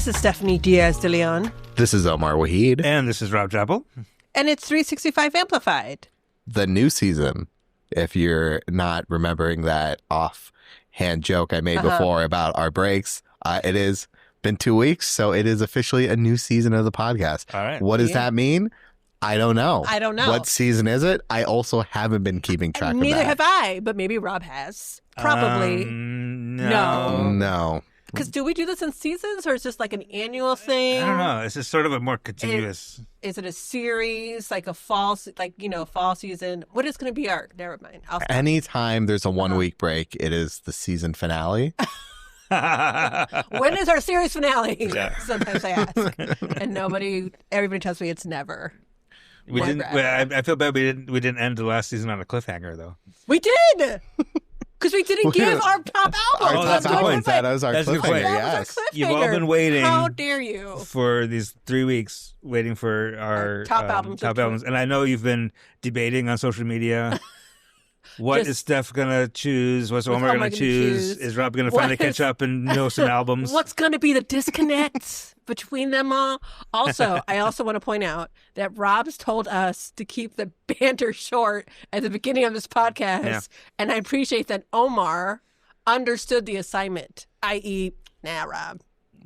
This is Stephanie Diaz de Leon. This is Omar Waheed. And this is Rob Chappell. And it's 365 Amplified. The new season, if you're not remembering that offhand joke I made before about our breaks, it has been 2 weeks, so it is officially a new season of the podcast. All right. What does that mean? I don't know. What season is it? I also haven't been keeping track of that. Neither have I, but maybe Rob has. Probably. No. Because do we do this in seasons, or is this like an annual thing? I don't know. It's just sort of a more continuous. Is it a series, like a fall season? What is going to be our? Never mind. Anytime there's a 1 week break, it is the season finale. When is our series finale? Yeah. Sometimes I ask, and everybody tells me it's never. We didn't. I feel bad we didn't end the last season on a cliffhanger though. We did. Because we didn't give our top album. Our top album. That was our cliffhanger, yes. You've all been waiting. How dare you? For these 3 weeks, waiting for our top albums. And I know you've been debating on social media. What is Steph going to choose? What's Omar going to choose? Is Rob going to finally catch up and know some albums? What's going to be the disconnect between them all? Also, I also want to point out that Rob's told us to keep the banter short at the beginning of this podcast. Yeah. And I appreciate that Omar understood the assignment, i.e., Rob.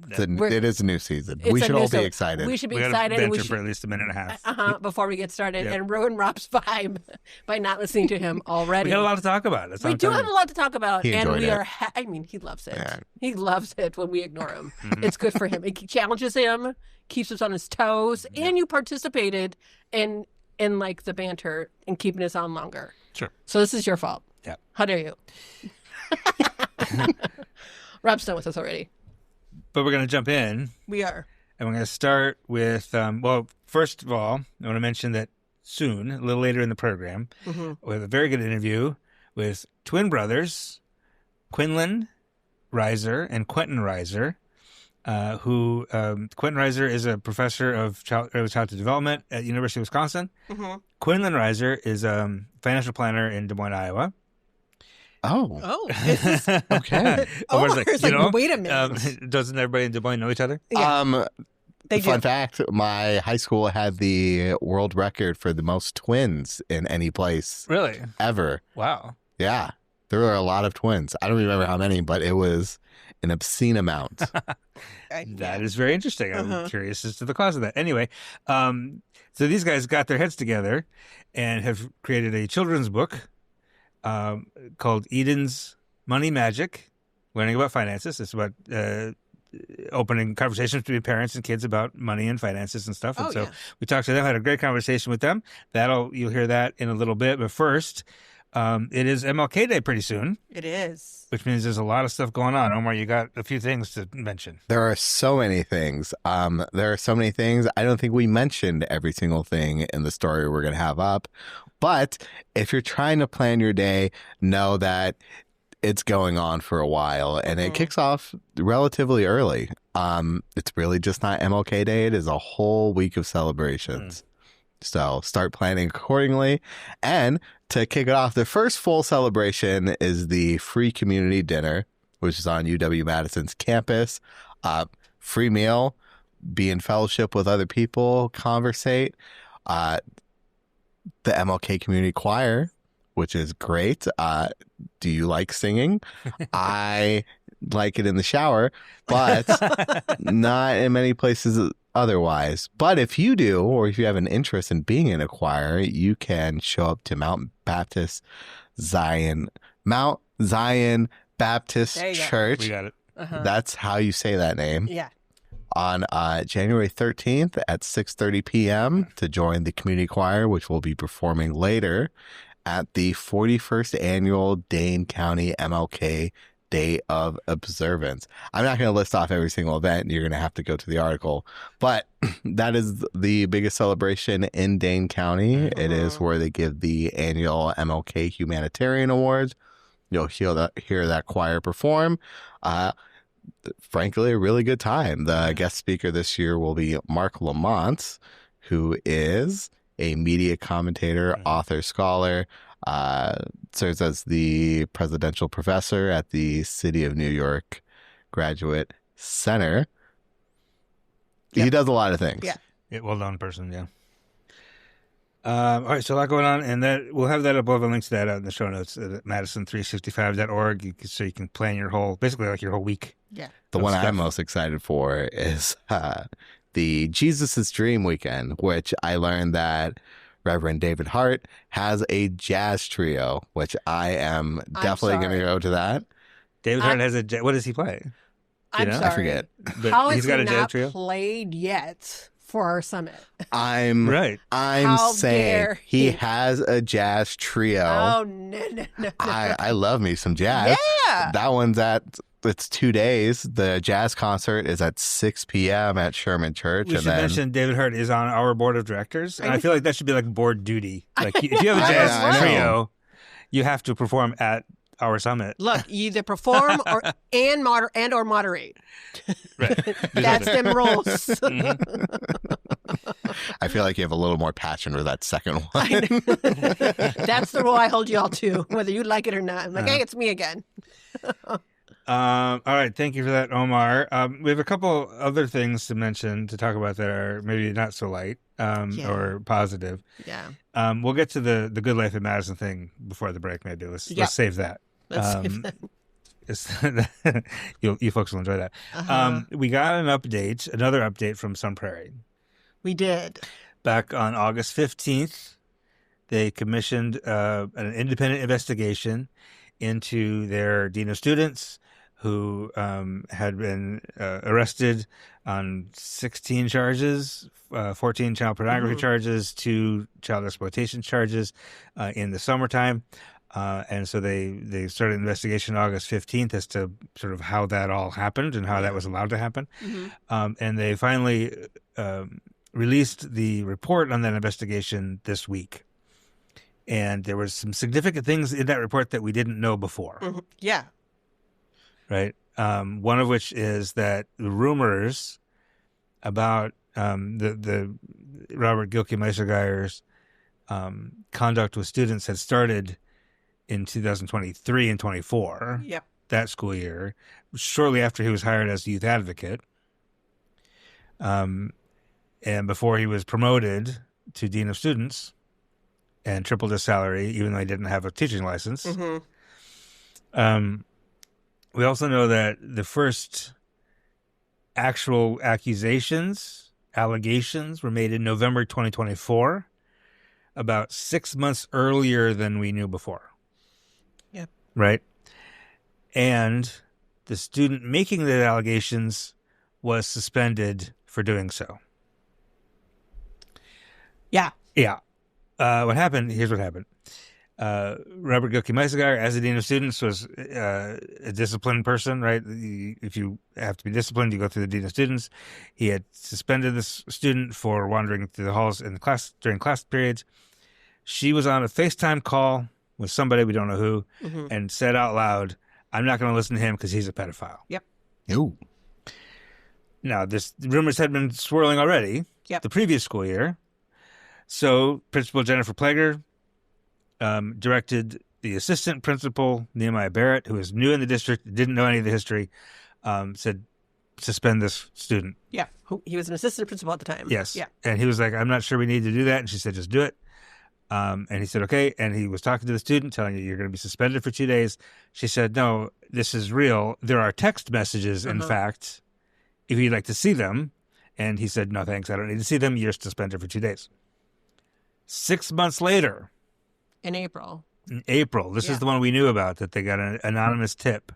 It is a new season. We should all be excited. We should be excited. We should for at least a minute and a half. Before we get started and ruin Rob's vibe by not listening to him already. We got a lot to talk about. We do have a lot to talk about. He enjoyed it. He loves it. Yeah. He loves it when we ignore him. It's good for him. It challenges him, keeps us on his toes, and you participated in like the banter and keeping us on longer. Sure. So this is your fault. Yeah. How dare you? Rob's done with us already. But we're going to jump in. We are. And we're going to start with, first of all, I want to mention that soon, a little later in the program, we have a very good interview with twin brothers, Quinlan Reiser and Quentin Reiser, who Quentin Reiser is a professor of early childhood development at University of Wisconsin. Quinlan Reiser is a financial planner in Des Moines, Iowa. Oh. Okay. Omar's like, wait a minute. Doesn't everybody in Des Moines know each other? Yeah. Fun fact, my high school had the world record for the most twins in any place. Really? Ever. Wow. Yeah. There were a lot of twins. I don't remember how many, but it was an obscene amount. That is very interesting. I'm curious as to the cause of that. Anyway, so these guys got their heads together and have created a children's book called Eden's Money Magic, Learning About Finances. It's about opening conversations between parents and kids about money and finances and stuff. And we talked to them, had a great conversation with them. You'll hear that in a little bit. But first, it is MLK Day pretty soon. It is. Which means there's a lot of stuff going on. Omar, you got a few things to mention. There are so many things. I don't think we mentioned every single thing in the story we're going to have up. But if you're trying to plan your day, know that it's going on for a while and it kicks off relatively early. It's really just not MLK Day. It is a whole week of celebrations. So start planning accordingly. And to kick it off, the first full celebration is the free community dinner, which is on UW-Madison's campus. Free meal, be in fellowship with other people, conversate. The MLK Community Choir, which is great. Do you like singing? I like it in the shower, but not in many places otherwise. But if you do, or if you have an interest in being in a choir, you can show up to Mount Zion Baptist Church. We got it. That's how you say that name. Yeah. On January 13th at 6:30 p.m. to join the community choir, which will be performing later at the 41st annual Dane County MLK Day of Observance. I'm not going to list off every single event. You're going to have to go to the article. But that is the biggest celebration in Dane County. It is where they give the annual MLK Humanitarian Awards. You'll hear that choir perform. Frankly, a really good time. The guest speaker this year will be Mark Lamont, who is a media commentator, author, scholar, serves as the presidential professor at the City of New York Graduate Center. He does a lot of things. Yeah. Yeah, well-known person, yeah. All right, so a lot going on, and that we'll have that above. A link to that out in the show notes at madison365.org, so you can plan your whole, basically like your whole week. Yeah. The one I'm most excited for is the Jesus' Dream weekend, which I learned that Reverend David Hart has a jazz trio, which I am definitely going to go to that. David Hart has a, what does he play? I'm sorry. I forget. But How he's is got he a jazz not trio? played yet for our summit? I'm How saying dare he he. has a jazz trio. Oh, no. I love me some jazz. Yeah. That one's it's 2 days. The jazz concert is at 6 p.m. at Sherman Church. We should mention David Hart is on our board of directors, and I feel like that should be like board duty. Like if you have a jazz trio, you have to perform at our summit. Look, you either perform or moderate. Right. That's them rules. I feel like you have a little more passion for that second one. That's the rule I hold you all to, whether you like it or not. I'm like, hey, it's me again. All right, thank you for that, Omar. We have a couple other things to mention, to talk about that are maybe not so light or positive. Yeah. We'll get to the Good Life in Madison thing before the break, maybe. Let's save that. Let's save that. You folks will enjoy that. We got another update from Sun Prairie. We did. Back on August 15th, they commissioned an independent investigation into their dean of students, who had been arrested on 16 charges, 14 child pornography charges, 2 child exploitation charges in the summertime. And so they started an investigation August 15th as to sort of how that all happened and how that was allowed to happen. And they finally released the report on that investigation this week. And there was some significant things in that report that we didn't know before. Yeah. Right. One of which is that the rumors about the Robert Gilkey Meistergeier's conduct with students had started in 2023 and 24. Yep. That school year, shortly after he was hired as youth advocate, and before he was promoted to dean of students and tripled his salary, even though he didn't have a teaching license. We also know that the first actual allegations were made in November 2024, about 6 months earlier than we knew before. Yep. Right? And the student making the allegations was suspended for doing so. Yeah. Yeah. Here's what happened. Robert Gilkey Meistergeier, as a dean of students, was a disciplined person, right? If you have to be disciplined, you go through the dean of students. He had suspended this student for wandering through the halls in the class during class periods. She was on a FaceTime call with somebody, we don't know who, and said out loud, "I'm not going to listen to him because he's a pedophile." Yep. Ooh. Now, rumors had been swirling already the previous school year. So Principal Jennifer Plager directed the assistant principal, Nehemiah Barrett, who was new in the district, didn't know any of the history, said, suspend this student. Yeah. He was an assistant principal at the time. Yes. Yeah. And he was like, "I'm not sure we need to do that." And she said, "Just do it." And he said, "Okay." And he was talking to the student, telling you, "You're going to be suspended for 2 days." She said, "No, this is real. There are text messages, in fact, if you'd like to see them." And he said, "No, thanks. I don't need to see them. You're suspended for 2 days." 6 months later. In April. This is the one we knew about, that they got an anonymous tip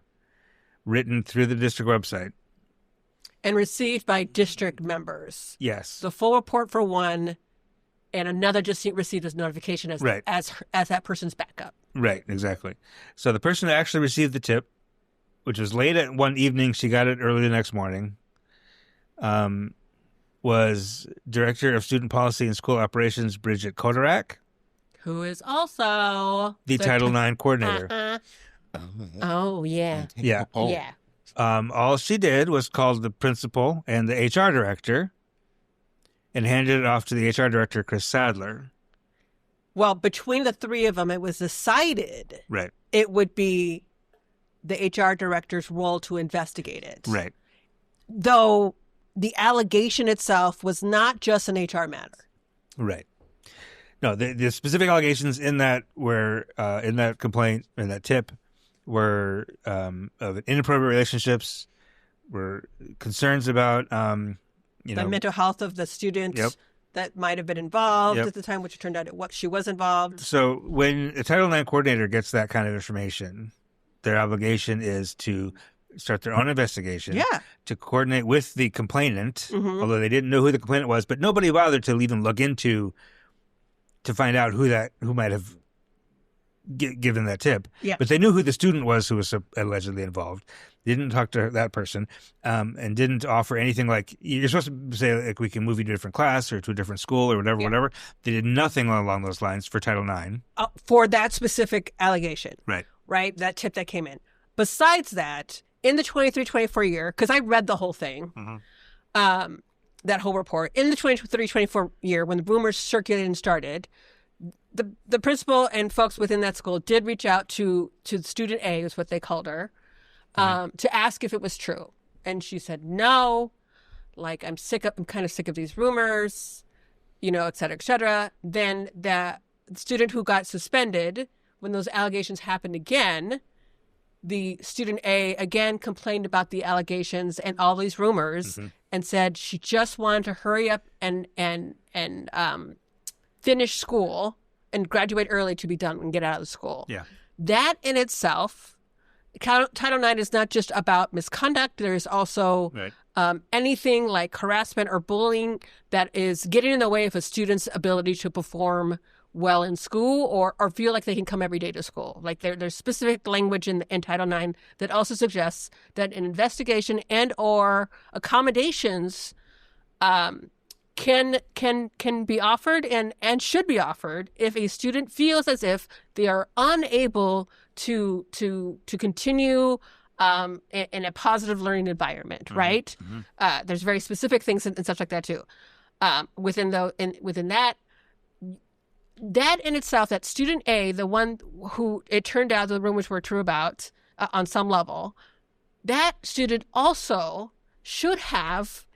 written through the district website. And received by district members. Yes. The full report for one, and another just received as notification as that person's backup. Right, exactly. So the person that actually received the tip, which was late at one evening, she got it early the next morning, was Director of Student Policy and School Operations, Bridget Kodarak, who is also the Title IX coordinator. Oh, yeah. Yeah. Yeah. All she did was call the principal and the HR director and handed it off to the HR director, Chris Sadler. Well, between the three of them, it was decided it would be the HR director's role to investigate it. Right. Though the allegation itself was not just an HR matter. Right. No, the specific allegations in that in that complaint, in that tip, were of inappropriate relationships, were concerns about the mental health of the student. Yep. That might have been involved at the time, which it turned out she was involved. So when a Title IX coordinator gets that kind of information, their obligation is to start their own investigation, to coordinate with the complainant, although they didn't know who the complainant was, but nobody bothered to even look into to find out who might have given that tip. Yeah. But they knew who the student was who was allegedly involved. They didn't talk to that person and didn't offer anything like, you're supposed to say, like, we can move you to a different class or to a different school or whatever. They did nothing along those lines for Title IX. For that specific allegation. Right. That tip that came in. Besides that, in the 23-24 year, because I read the whole thing, that whole report, in the 23-24 year, when the rumors circulated and started, the principal and folks within that school did reach out to student A, is what they called her, to ask if it was true. And she said, no, like, I'm kind of sick of these rumors, et cetera, et cetera. Then the student who got suspended, when those allegations happened again, the student A again complained about the allegations and all these rumors and said she just wanted to hurry up and finish school and graduate early to be done and get out of the school. Yeah. That in itself, Title IX is not just about misconduct. There is also anything like harassment or bullying that is getting in the way of a student's ability to perform well in school or feel like they can come every day to school. Like there's specific language in Title IX that also suggests that an investigation and or accommodations can be offered and should be offered if a student feels as if they are unable to continue in a positive learning environment, right? There's very specific things and stuff like that too. Within that in itself, that student A, the one who it turned out the rumors were true about on some level, that student also should have,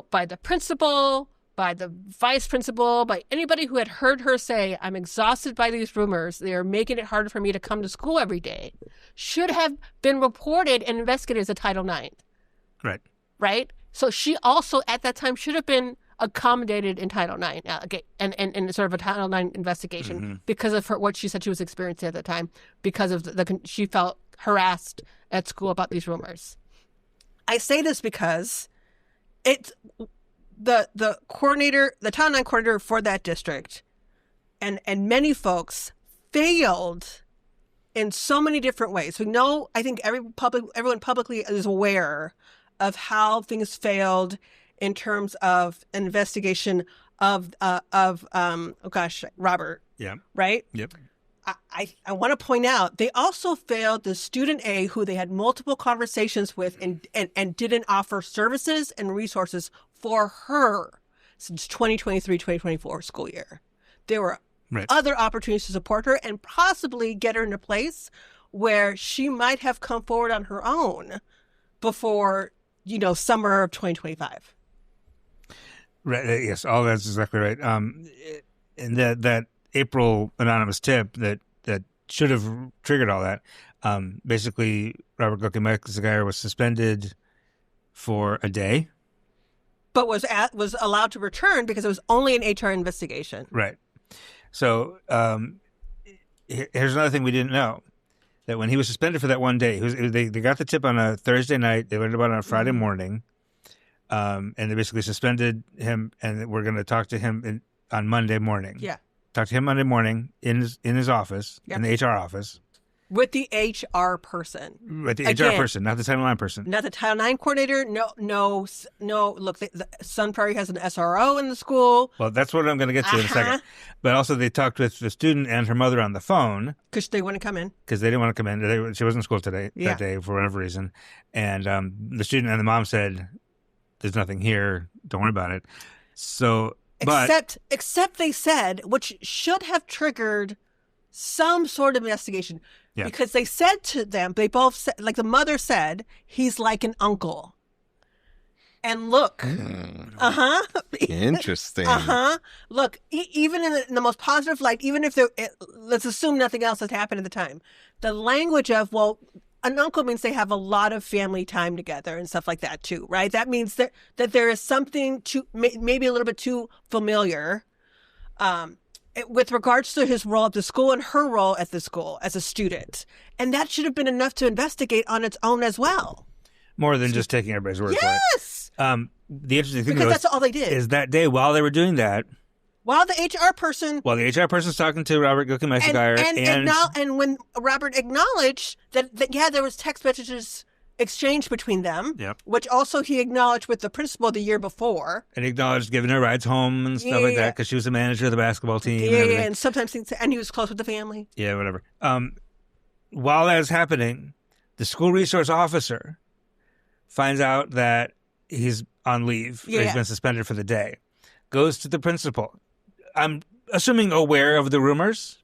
by the principal, by the vice principal, by anybody who had heard her say, I'm exhausted by these rumors, they are making it harder for me to come to school every day, should have been reported and investigated as a Title IX. Right. Right? So she also, at that time, should have been accommodated in Title IX, and sort of a Title IX investigation because of what she said she was experiencing at the time, because of she felt harassed at school about these rumors. I say this because it's the coordinator, the Title IX coordinator for that district, and many folks failed in so many different ways. We know, I think everyone publicly is aware of how things failed in terms of an investigation of Robert. Yeah. Right? Yep. I want to point out, they also failed the student A who they had multiple conversations with and didn't offer services and resources for her since 2023-2024 school year. There were other opportunities to support her and possibly get her in a place where she might have come forward on her own before, summer of 2025. Right. Yes, all that's exactly right. And that April anonymous tip that should have triggered all that. Basically, Robert Glucki-Mexiger was suspended for a day, but was allowed to return because it was only an HR investigation. Right. So here's another thing we didn't know: that when he was suspended for that one day, they got the tip on a Thursday night. They learned about it on a Friday morning. And they basically suspended him, and we're going to talk to him on Monday morning. Yeah. Talk to him Monday morning in his office, in the HR office. With the HR person. With the HR person, not the Title IX person. Not the Title IX coordinator. No. Look, the Sun Prairie has an SRO in the school. Well, that's what I'm going to get to in a second. But also they talked with the student and her mother on the phone. Because they wouldn't come in. Because they didn't want to come in. She wasn't in school that day for whatever reason. And the student and the mom said, there's nothing here. Don't worry about it. So, except they said, which should have triggered some sort of investigation, because they said to them, they both said, like the mother said, he's like an uncle. And look, Interesting. Look, even in the most positive light, even if let's assume nothing else has happened at the time, the language of, well, an uncle means they have a lot of family time together and stuff like that too, right? That means that there is something maybe a little bit too familiar with regards to his role at the school and her role at the school as a student. And that should have been enough to investigate on its own as well. More than just taking everybody's word for it. Yes! The interesting thing, because that's all they did. Is that day while they were doing that, while the HR person's talking to Robert Gilkey-Meisgeyer, and when Robert acknowledged that there was text messages exchanged between them, which also he acknowledged with the principal the year before, and acknowledged giving her rides home and stuff like that because she was a manager of the basketball team. And sometimes and he was close with the family. Yeah, whatever. While that was happening, the school resource officer finds out that he's on leave. Or he's been suspended for the day. Goes to the principal. I'm assuming aware of the rumors.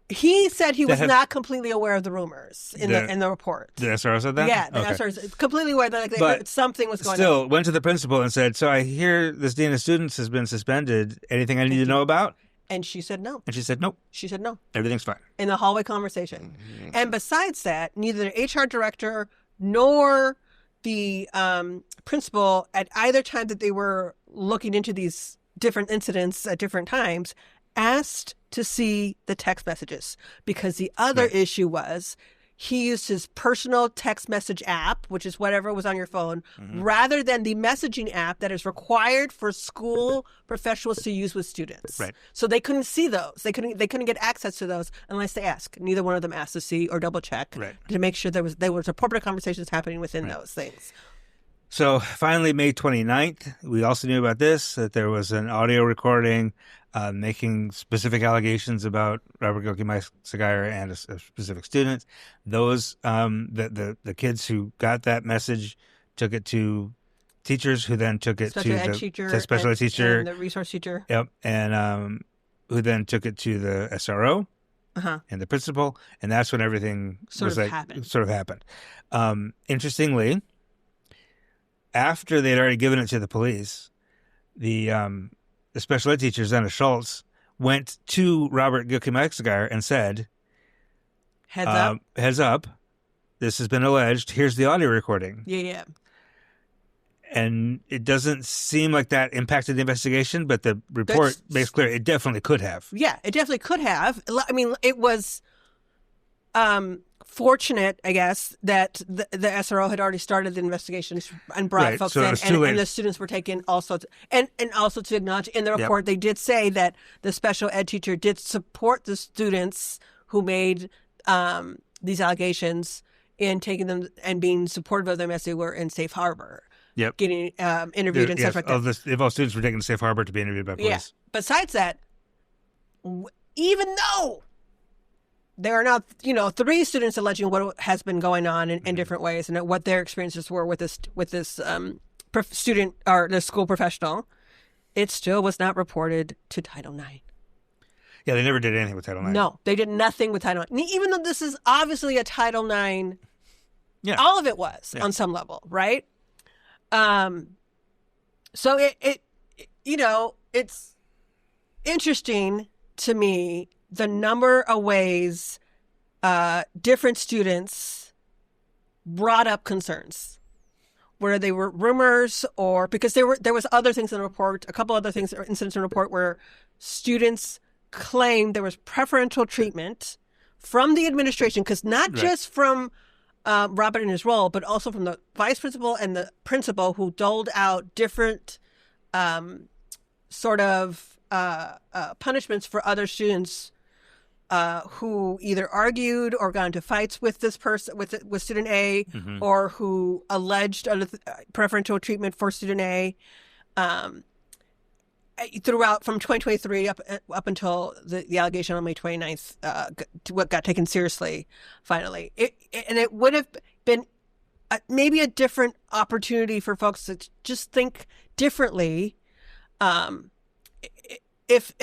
He said he was not completely aware of the rumors in the report. The SRO said that? Yeah, the SRO is completely aware that something was going on. Still, went to the principal and said, so I hear this dean of students has been suspended. Anything I need to know about? And she said no. And she said nope. She said no. Everything's fine. In the hallway conversation. Mm-hmm. And besides that, neither the HR director nor the principal at either time that they were looking into these different incidents at different times asked to see the text messages, because the other issue was he used his personal text message app, which is whatever was on your phone, rather than the messaging app that is required for school professionals to use with students. Right. So they couldn't see those. They couldn't get access to those unless they asked. Neither one of them asked to see or double check to make sure there was appropriate conversations happening within those things. So finally, May 29th, we also knew about this, that there was an audio recording making specific allegations about Robert Gilkey-Meisgeyer and a specific student. Those, the kids who got that message took it to teachers, who then took it to the special ed teacher. And the resource teacher. Yep. And who then took it to the SRO and the principal. And that's when everything sort of happened. Interestingly, after they'd already given it to the police, the special ed teacher, Zena Schultz, went to Robert Gilkey-Meisgeyer and said, Heads up, this has been alleged. Here's the audio recording. Yeah. And it doesn't seem like that impacted the investigation, but the report makes clear it definitely could have. Yeah, it definitely could have. I mean, it was fortunate, I guess, that the SRO had already started the investigations and brought folks in, and the students were taken also and also to acknowledge in the report they did say that the special ed teacher did support the students who made these allegations in taking them and being supportive of them as they were in safe harbor. Yep. Getting interviewed and stuff like that. If all students were taken to safe harbor to be interviewed by police. Yeah. Besides that, even though there are now, 3 students alleging what has been going on in different ways and what their experiences were with this student or the school professional, it still was not reported to Title IX. Yeah, they never did anything with Title IX. No, they did nothing with Title IX. Even though this is obviously a Title IX, all of it was on some level, right? So it's interesting to me the number of ways different students brought up concerns, where they were rumors or because there was other things in the report, a couple other things, incidents in the report where students claimed there was preferential treatment from the administration, because not just from Robert in his role, but also from the vice principal and the principal, who doled out different punishments for other students who either argued or got into fights with this person, with student A, or who alleged preferential treatment for student A. Throughout from 2023 up until the allegation on May 29th, what got taken seriously finally. It would have been maybe a different opportunity for folks to just think differently. If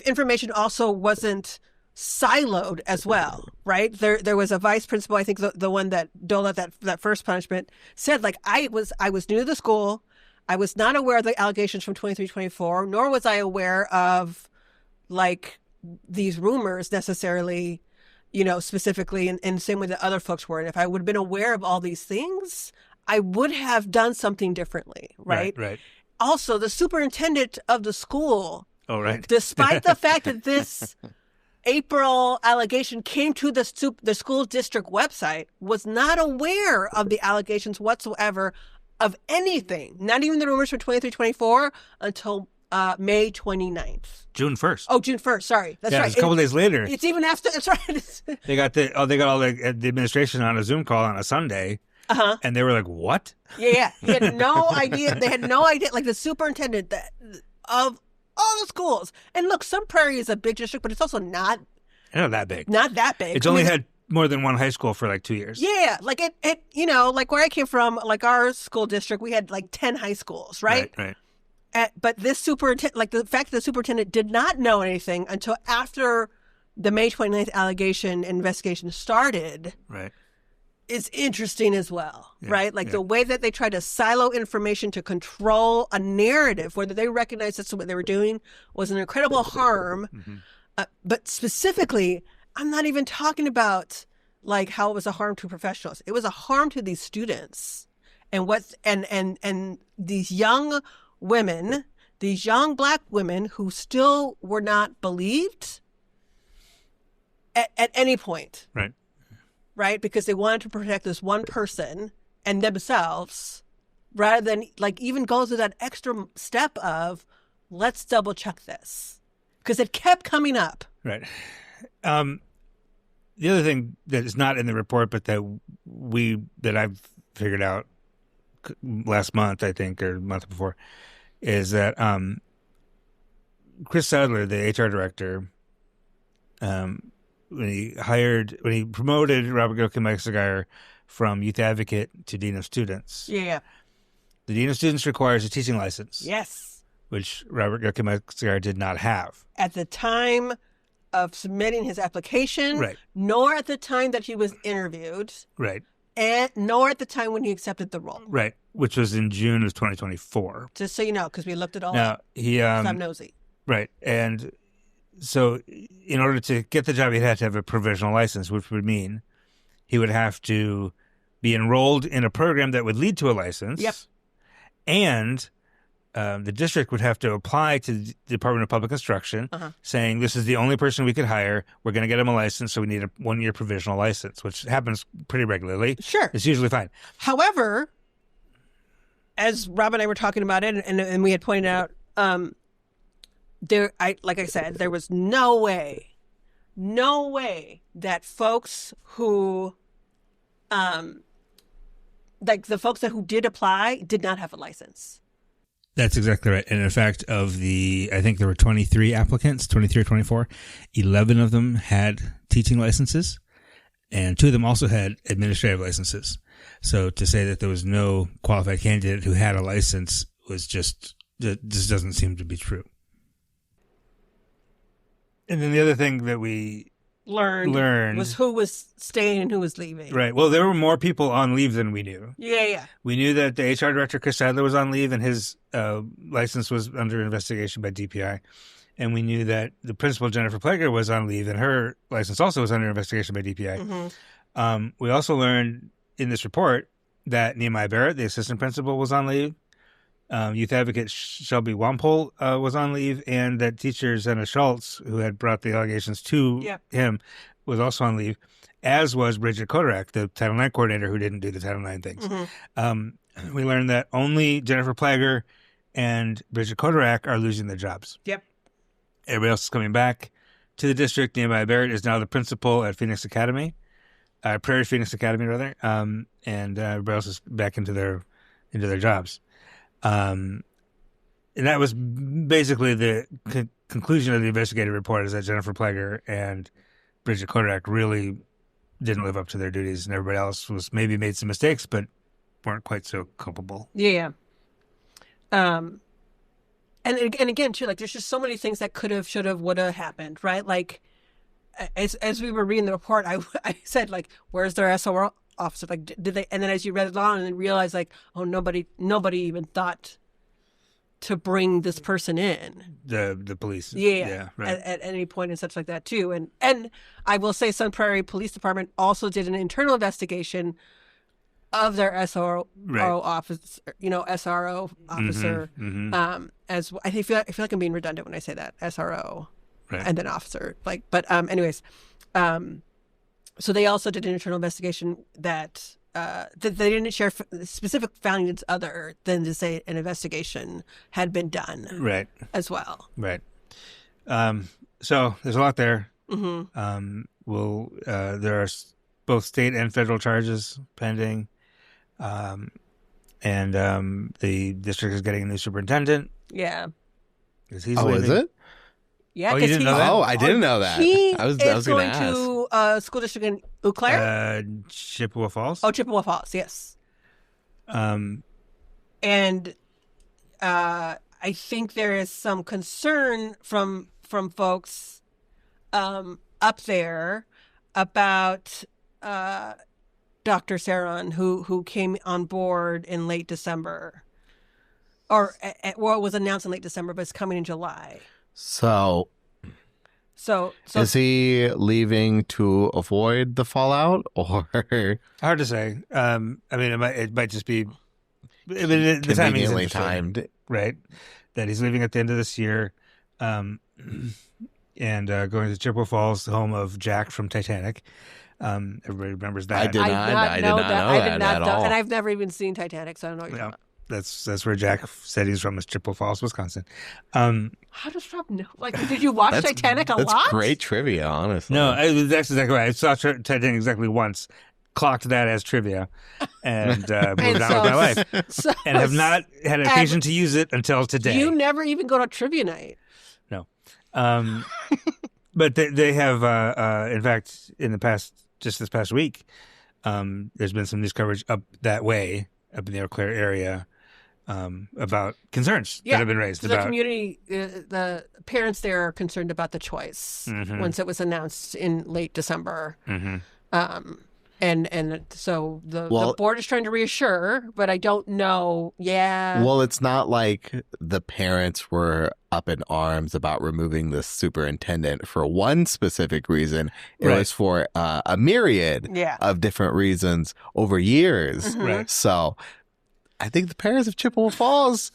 information also wasn't siloed as well, right? There was a vice principal, I think the one that doled out that first punishment, said, like, I was new to the school. I was not aware of the allegations from 23-24, nor was I aware of, like, these rumors necessarily, specifically in the same way that other folks were. And if I would have been aware of all these things, I would have done something differently, right? Right. Also, the superintendent of the school, despite the fact that this April allegation came to the school district website, was not aware of the allegations whatsoever of anything, not even the rumors from 23-24, until May 29th. June 1st. Oh, June 1st. Sorry. That's right. It's a couple days later. It's even after. That's right. They got all the administration on a Zoom call on a Sunday. And they were like, what? Yeah. He had no idea. They had no idea. Like, the superintendent of all the schools. And look, Sun Prairie is a big district, but it's also not that big. Not that big. It's only had more than one high school for like 2 years. Yeah. Like it like where I came from, like our school district, we had like 10 high schools, right? Right. But this superintendent, like the fact that the superintendent did not know anything until after the May 29th allegation investigation started. Right. Is interesting as well, right? Like the way that they tried to silo information to control a narrative, whether they recognized that's what they were doing, was an incredible harm. Mm-hmm. But specifically, I'm not even talking about like how it was a harm to professionals. It was a harm to these students and and these young women, these young Black women who still were not believed at any point. Right? Because they wanted to protect this one person and themselves, rather than like even go through that extra step of, let's double check this. Because it kept coming up. Right. The other thing that is not in the report, but that I've figured out last month, I think, or the month before, is that Chris Sadler, the HR director, when he promoted Robert Gilkey-Mexigar from youth advocate to dean of students. Yeah. The dean of students requires a teaching license. Yes. Which Robert Gilkey-Mexigar did not have. At the time of submitting his application, right, nor at the time that he was interviewed. Right. And nor at the time when he accepted the role. Right. Which was in June of 2024. Just so you know, because we looked it all now, up. I'm nosy. Right. And so in order to get the job, he'd have to have a provisional license, which would mean he would have to be enrolled in a program that would lead to a license. Yep. And the district would have to apply to the Department of Public Instruction saying, this is the only person we could hire. We're going to get him a license, so we need a 1-year provisional license, which happens pretty regularly. Sure. It's usually fine. However, as Rob and I were talking about it, and we had pointed out, like I said, there was no way that folks who, like the folks who did apply did not have a license. That's exactly right. And in fact, I think there were 23 applicants, 23 or 24, 11 of them had teaching licenses, and 2 of them also had administrative licenses. So to say that there was no qualified candidate who had a license just doesn't seem to be true. And then the other thing that we learned was who was staying and who was leaving. Right. Well, there were more people on leave than we knew. Yeah. We knew that the HR director, Chris Sadler, was on leave and his license was under investigation by DPI. And we knew that the principal, Jennifer Plager, was on leave and her license also was under investigation by DPI. Mm-hmm. We also learned in this report that Nehemiah Barrett, the assistant principal, was on leave. Youth advocate Shelby Wampole was on leave, and that teacher Zena Schultz, who had brought the allegations to him, was also on leave, as was Bridget Kodarak, the Title IX coordinator who didn't do the Title IX things. Mm-hmm. We learned that only Jennifer Plager and Bridget Kodarak are losing their jobs. Yep. Everybody else is coming back to the district. Nehemiah Barrett is now the principal at Phoenix Academy, Prairie Phoenix Academy, rather, and everybody else is back into their jobs. And that was basically the conclusion of the investigative report, is that Jennifer Plager and Bridget Kodarak really didn't live up to their duties, and everybody else was maybe made some mistakes, but weren't quite so culpable. Yeah. And again, too, like there's just so many things that could have, should have, would have happened, right? Like, as we were reading the report, I said, like, where's their SRO officer? Like, did they? And then as you read it along, and then realized, like, oh, nobody even thought to bring this person in. The police. Yeah, right. at any point and such like that too. And I will say, Sun Prairie Police Department also did an internal investigation of their SRO office, SRO officer. As I feel like I'm being redundant when I say that, SRO, and then officer. Like, but anyways, so they also did an internal investigation that they didn't share specific findings other than to say an investigation had been done, as well. Right. So there's a lot there. Mm-hmm. There are both state and federal charges pending. And the district is getting a new superintendent. Yeah. He's is it? Yeah. You didn't know that? Oh, I didn't know that. I was going to ask. To a school district in Eau Claire? Chippewa Falls. Oh, Chippewa Falls, yes. And I think there is some concern from folks up there about Dr. Saron, who came on board in late December, or it was announced in late December, but it's coming in July. So is he leaving to avoid the fallout, or hard to say? I mean, it might just be. I mean, the timing is timed, right? That he's leaving at the end of this year, and going to Chippewa Falls, the home of Jack from Titanic. Everybody remembers that. I did not know that at all. And I've never even seen Titanic, so I don't know what you're talking about. That's where Jack said he's from, is Chippewa Falls, Wisconsin. How does Rob know? Like, did you watch Titanic a lot? That's great trivia, honestly. No, that's exactly right. I saw Titanic exactly once, clocked that as trivia, and moved on with my life. And have not had occasion to use it until today. You never even go to trivia night. No. But they have, in fact, just this past week, there's been some news coverage up that way, up in the Eau Claire area, about concerns that have been raised. The community, the parents there are concerned about the choice once it was announced in late December. And so the board is trying to reassure, but I don't know. Yeah. Well, it's not like the parents were up in arms about removing the superintendent for one specific reason. It was for a myriad of different reasons over years. Right. So I think the parents of Chippewa Falls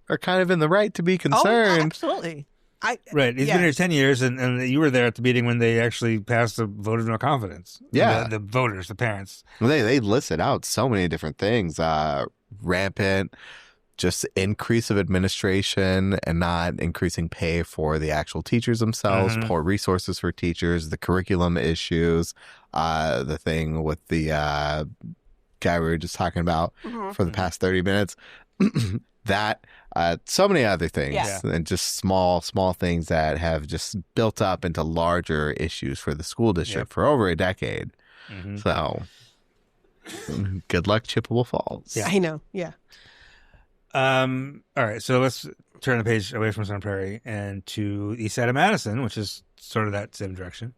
are kind of in the right to be concerned. Oh, absolutely. He's been here 10 years, and you were there at the meeting when they actually passed the vote of no confidence. Yeah. The voters, the parents. Well, they listed out so many different things. Rampant, just increase of administration and not increasing pay for the actual teachers themselves, poor resources for teachers, the curriculum issues, the thing with the guy we were just talking about for the past 30 minutes. That so many other things, and just small things that have just built up into larger issues for the school district for over a decade. So good luck, Chippewa Falls. I know. Yeah. All right, so let's turn the page away from Sun Prairie and to east side of Madison, which is sort of that same direction.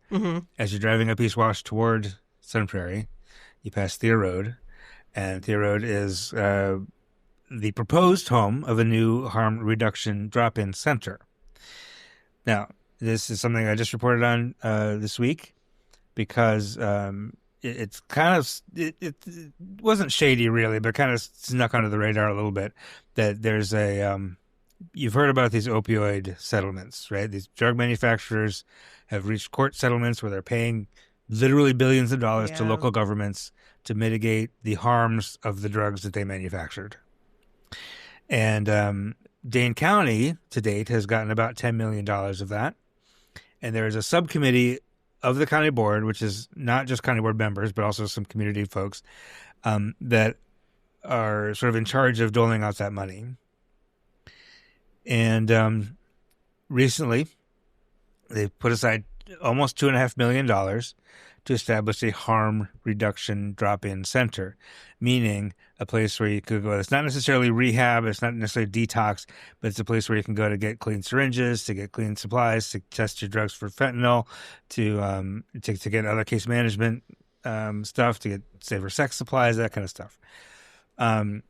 As you're driving up East Wash toward Sun Prairie, you pass Thea Road, and Thea Road is the proposed home of a new harm reduction drop-in center. Now, this is something I just reported on this week because it wasn't shady really, but kind of snuck under the radar a little bit that there's you've heard about these opioid settlements, right? These drug manufacturers have reached court settlements where they're paying literally billions of dollars to local governments to mitigate the harms of the drugs that they manufactured. And Dane County, to date, has gotten about $10 million of that. And there is a subcommittee of the county board, which is not just county board members, but also some community folks that are sort of in charge of doling out that money. And recently, they put aside almost $2.5 million to to establish a harm reduction drop-in center, meaning a place where you could go. It's not necessarily rehab, it's not necessarily detox, but it's a place where you can go to get clean syringes, to get clean supplies, to test your drugs for fentanyl, to get other case management stuff, to get safer sex supplies, that kind of stuff.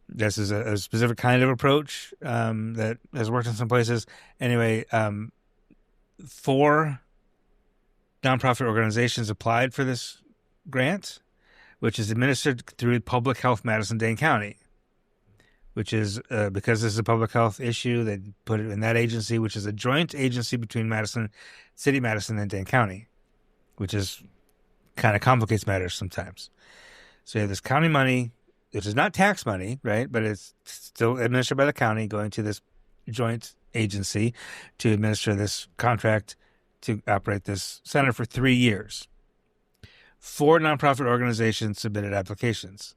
This is a specific kind of approach that has worked in some places. Anyway, 4 nonprofit organizations applied for this grant, which is administered through Public Health Madison-Dane County, which is because this is a public health issue, they put it in that agency, which is a joint agency between City Madison and Dane County, which is kind of complicates matters sometimes. So you have this county money, which is not tax money, right? But it's still administered by the county, going to this joint agency to administer this contract to operate this center for 3 years. 4 nonprofit organizations submitted applications.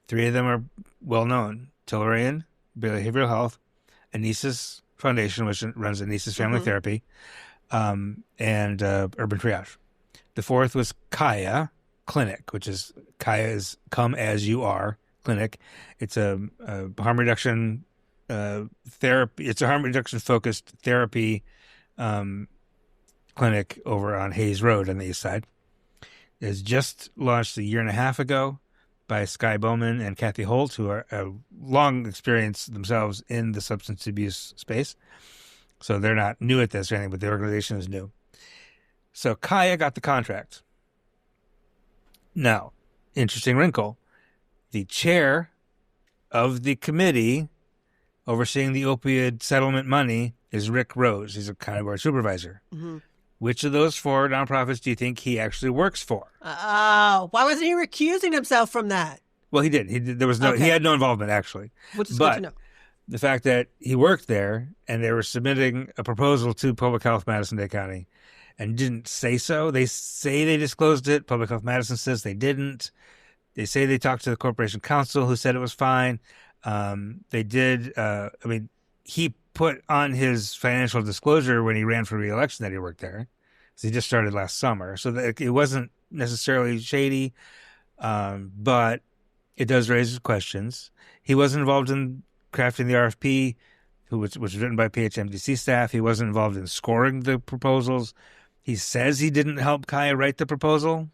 3 of them are well-known: Tellurian Behavioral Health, Anesis Foundation, which runs Anesis Family Therapy, and Urban Triage. The 4th was Kaya Clinic, which is Kaya is Come As You Are Clinic. It's a harm reduction therapy. It's a harm reduction focused therapy clinic over on Hayes Road on the east side. It's just launched a year and a half ago by Sky Bowman and Kathy Holt, who are long experience themselves in the substance abuse space. So they're not new at this or anything, but the organization is new. So Kaya got the contract. Now, interesting wrinkle. The chair of the committee overseeing the opioid settlement money is Rick Rose. He's a county board supervisor. Mm-hmm. Which of those 4 nonprofits do you think he actually works for? Oh, why wasn't he recusing himself from that? Well, he did. There was no. Okay. He had no involvement actually. Which is good to know. The fact that he worked there and they were submitting a proposal to Public Health Madison-Dane County and didn't say so. They say they disclosed it. Public Health Madison says they didn't. They say they talked to the Corporation Counsel, who said it was fine. They did. He put on his financial disclosure when he ran for re-election that he worked there. So he just started last summer. So it wasn't necessarily shady, but it does raise questions. He wasn't involved in crafting the RFP, which was written by PHMDC staff. He wasn't involved in scoring the proposals. He says he didn't help Kaya write the proposal.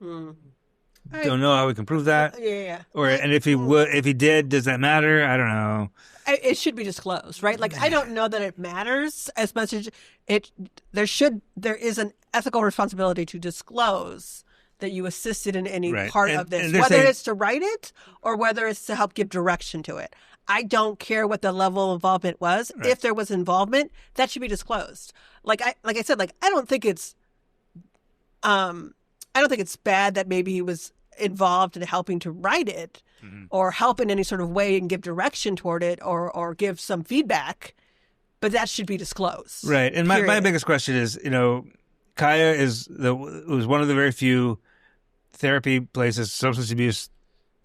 Don't know how we can prove that. Yeah. And if he did, does that matter? I don't know. It should be disclosed, right? Like, I don't know that it matters as much as there is an ethical responsibility to disclose that you assisted in any part of this, whether it's to write it or whether it's to help give direction to it. I don't care what the level of involvement was. Right. If there was involvement, that should be disclosed. Like I said, I don't think it's bad that maybe he was involved in helping to write it or help in any sort of way and give direction toward it or give some feedback, but that should be disclosed. Right. And my biggest question is, Kaya was one of the very few therapy places, substance abuse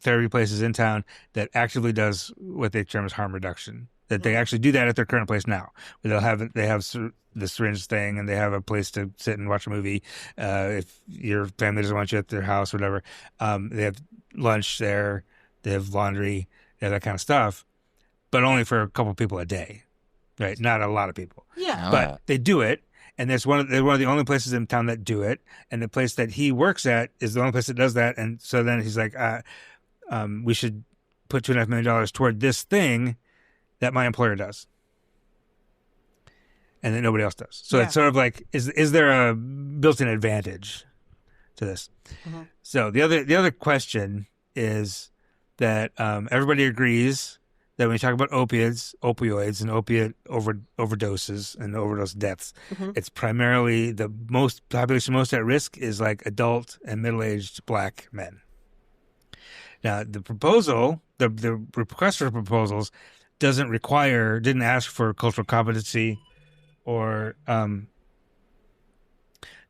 therapy places in town that actively does what they term as harm reduction. That they actually do that at their current place now. They have the syringe thing, and they have a place to sit and watch a movie. If your family doesn't want you at their house, or whatever, they have lunch there. They have laundry. They have that kind of stuff, but only for a couple people a day, right? Not a lot of people. Yeah, but they do it, and they're one of the only places in town that do it. And the place that he works at is the only place that does that. And so then he's like, we should put $2.5 million toward this thing that my employer does, and that nobody else does. So it's sort of like, is there a built-in advantage to this? Mm-hmm. So the other question is that everybody agrees that when we talk about opioids, and opiate overdoses and overdose deaths, it's primarily the population most at risk is like adult and middle-aged Black men. Now, the proposal, the request for proposals didn't ask for cultural competency or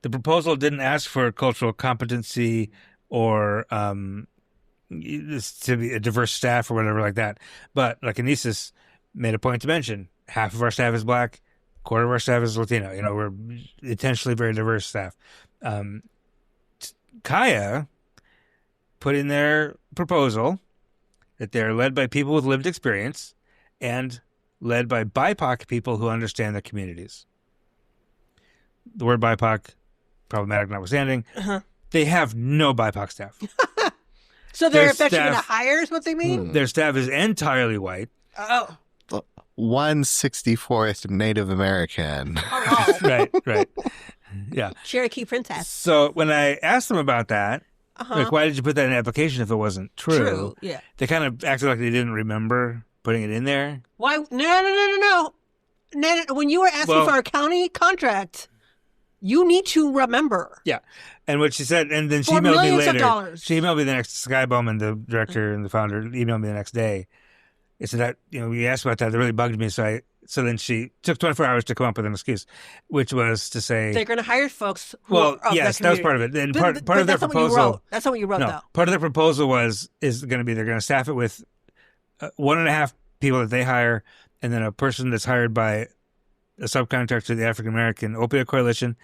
the proposal didn't ask for cultural competency or to be a diverse staff or whatever like that. But like Anesis made a point to mention, half of our staff is Black, quarter of our staff is Latino. We're intentionally very diverse staff. Kaya put in their proposal that they're led by people with lived experience and led by BIPOC people who understand their communities. The word BIPOC, problematic notwithstanding, they have no BIPOC staff. So they're eventually going to hire is what they mean? Their staff is entirely white. Oh. 1/64th Native American. Oh. Right. Yeah. Cherokee princess. So when I asked them about that, like, why did you put that in an application if it wasn't true? Yeah. They kind of acted like they didn't remember putting it in there. Why? No. When you were asking for a county contract, you need to remember. Yeah. And what she said, and then she For emailed me millions of later. dollars. She emailed me the next, Sky Bowman, the director and the founder, emailed me the next day. It said that, we asked about that. It really bugged me. So then she took 24 hours to come up with an excuse, which was to say they're going to hire folks. Yes, that was part of it. And part of their proposal. That's not what you wrote, though. Part of their proposal is going to be they're going to staff it with 1.5 people that they hire, and then a person that's hired by a subcontractor to the African American Opioid Coalition,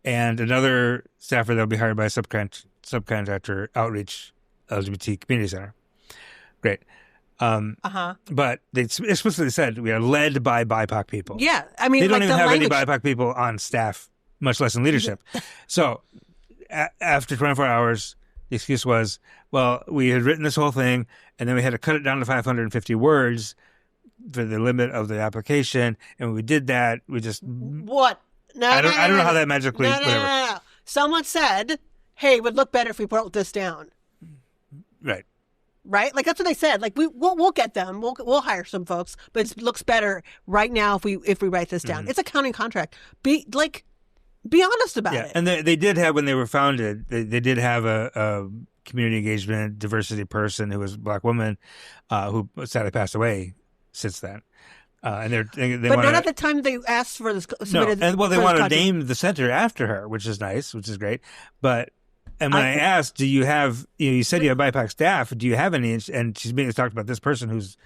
and another staffer that'll be hired by a subcontractor Outreach LGBT Community Center. Great. But they explicitly said we are led by BIPOC people. Yeah, I mean, they don't even have language... any BIPOC people on staff, much less in leadership. So after 24 hours, the excuse was, well, we had written this whole thing, and then we had to cut it down to 550 words for the limit of the application, and when we did that, we just what? No, I don't know how that magically. No. Someone said, "Hey, it would look better if we wrote this down." Right? Like that's what they said. Like we'll get them. We'll hire some folks, but it looks better right now if we write this down. It's a county contract. Be honest about it. And they did have, when they were founded, they did have a community engagement diversity person who was a Black woman who sadly passed away since then. And but not at the time they asked for this. No, and they want to name the center after her, which is nice, which is great. And when I asked, do you have, you said you have BIPOC staff, do you have any? And she's being talked about this person who's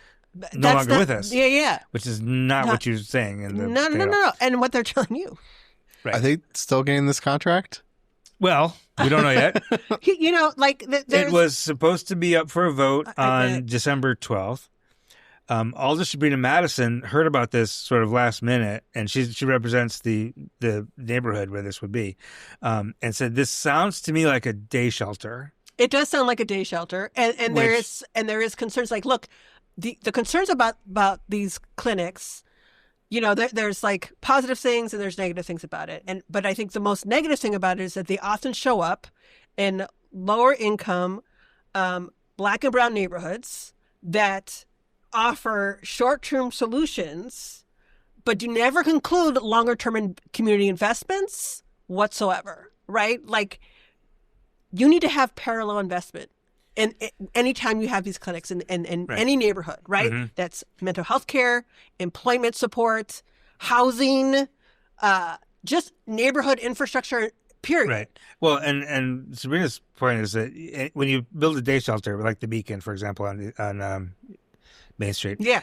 no longer with us. Yeah. Which is not what you're saying. No. And what they're telling you. Right. Are they still getting this contract? Well, we don't know yet. It was supposed to be up for a vote on December 12th. Alder Sabrina Madison heard about this sort of last minute, and she represents the neighborhood where this would be, and said, this sounds to me like a day shelter. It does sound like a day shelter, and there is concerns. Like, look, the concerns about these clinics, there's like positive things and there's negative things about it, but I think the most negative thing about it is that they often show up in lower income, Black and brown neighborhoods that offer short-term solutions, but do never conclude longer-term community investments whatsoever, right? Like, you need to have parallel investment. And anytime you have these clinics in any neighborhood, right? Mm-hmm. That's mental health care, employment support, housing, just neighborhood infrastructure, period. Right. Well, and Sabrina's point is that when you build a day shelter, like the Beacon, for example, on Main Street. Yeah.